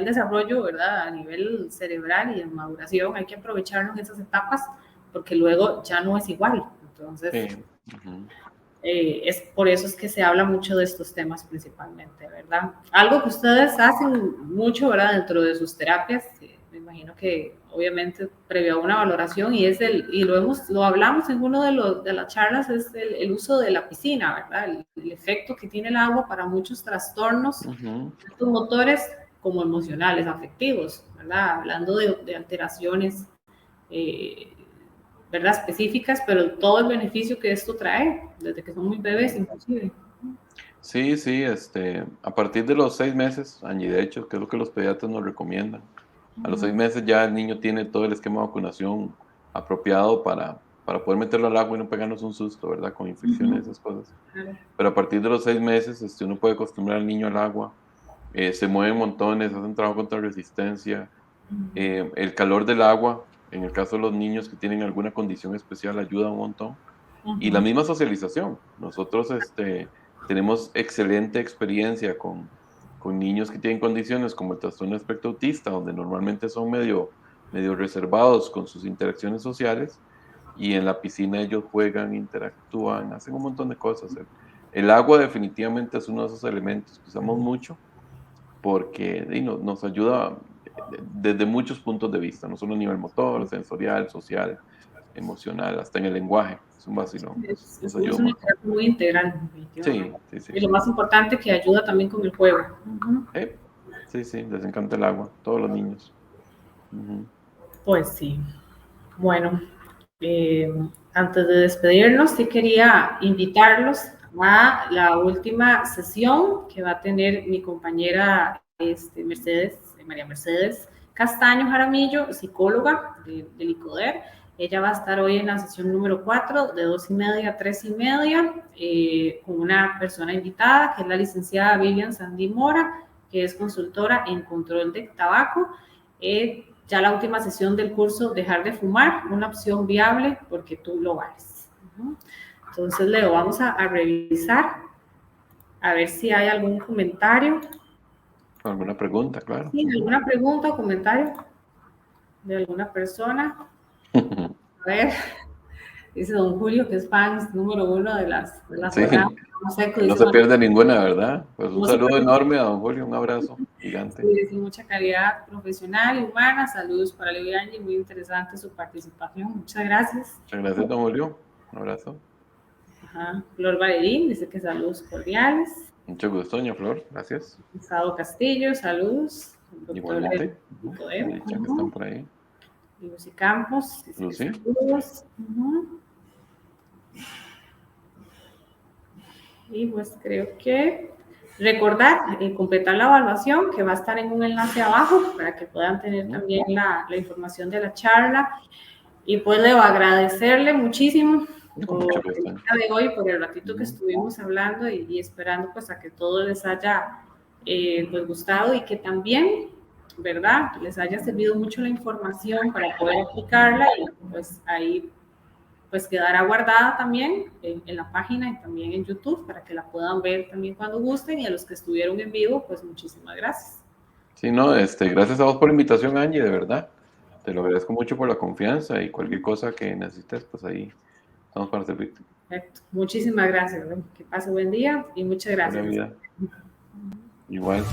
desarrollo, ¿verdad? A nivel cerebral y en maduración, hay que aprovecharnos en esas etapas porque luego ya no es igual. Entonces, es por eso es que se habla mucho de estos temas principalmente, ¿verdad? Algo que ustedes hacen mucho, ¿verdad? Dentro de sus terapias, me imagino que obviamente previo a una valoración, y lo hablamos en uno de las charlas, es el uso de la piscina, ¿verdad? El efecto que tiene el agua para muchos trastornos, tanto motores como emocionales, afectivos, ¿verdad? Hablando de alteraciones, ¿verdad? Específicas, pero todo el beneficio que esto trae, desde que son muy bebés inclusive. Sí, a partir de los 6 meses, y de hecho, que es lo que los pediatras nos recomiendan, a los 6 meses ya el niño tiene todo el esquema de vacunación apropiado para poder meterlo al agua y no pegarnos un susto, ¿verdad? Con infecciones y esas cosas. Pero a partir de los 6 meses, uno puede acostumbrar al niño al agua, se mueven montones, hacen trabajo contra resistencia, el calor del agua, en el caso de los niños que tienen alguna condición especial, ayuda un montón. Y la misma socialización. Nosotros tenemos excelente experiencia con niños que tienen condiciones como el trastorno de espectro autista, donde normalmente son medio reservados con sus interacciones sociales, y en la piscina ellos juegan, interactúan, hacen un montón de cosas. El agua definitivamente es uno de esos elementos que usamos mucho porque nos ayuda desde muchos puntos de vista, no solo a nivel motor, sensorial, social, emocional, hasta en el lenguaje. Es un vacilón, nos ayuda un montón. Es muy integral. Sí. Y lo más importante, que ayuda también con el juego. Sí, les encanta el agua, todos los niños. Pues sí. Bueno, antes de despedirnos, sí quería invitarlos a la última sesión que va a tener mi compañera María Mercedes Castaño Jaramillo, psicóloga del ICODER. Ella va a estar hoy en la sesión número 4, de 2:30 a 3:30, con una persona invitada, que es la licenciada Vivian Sandí Mora, que es consultora en control de tabaco. Ya la última sesión del curso, Dejar de Fumar, una opción viable porque tú lo vales. Entonces, Leo, vamos a revisar, a ver si hay algún comentario. ¿Alguna pregunta? Claro. Sí, ¿alguna pregunta o comentario de alguna persona? A ver, dice don Julio, que es fan número 1 de las Sí, jornadas. no se pierde ninguna, ¿verdad? Pues un saludo enorme a don Julio, un abrazo gigante. Sí, mucha calidad profesional y humana. Saludos para Leo y Angie, muy interesante su participación. Muchas gracias. Muchas gracias, don Julio. Un abrazo. Flor Valerín dice que saludos cordiales. Mucho gusto, doña Flor. Gracias. Sado Castillo, saludos. Igualmente. Que están por ahí. Lucy Campos. Lucy. Saludos. Y pues creo que Recordar, completar la evaluación, que va a estar en un enlace abajo para que puedan tener también la información de la charla. Y pues debo agradecerle muchísimo por el día de hoy, por el ratito que estuvimos hablando y esperando pues a que todo les haya pues gustado y que también, ¿verdad?, les haya servido mucho la información para poder aplicarla y pues ahí pues quedará guardada también en la página y también en YouTube para que la puedan ver también cuando gusten, y a los que estuvieron en vivo, pues muchísimas gracias. Sí, no, gracias a vos por la invitación, Angie, de verdad. Te lo agradezco mucho por la confianza, y cualquier cosa que necesites, pues ahí estamos para servirte. Perfecto. Muchísimas gracias. Que pase buen día y muchas gracias. Buena vida. Igual.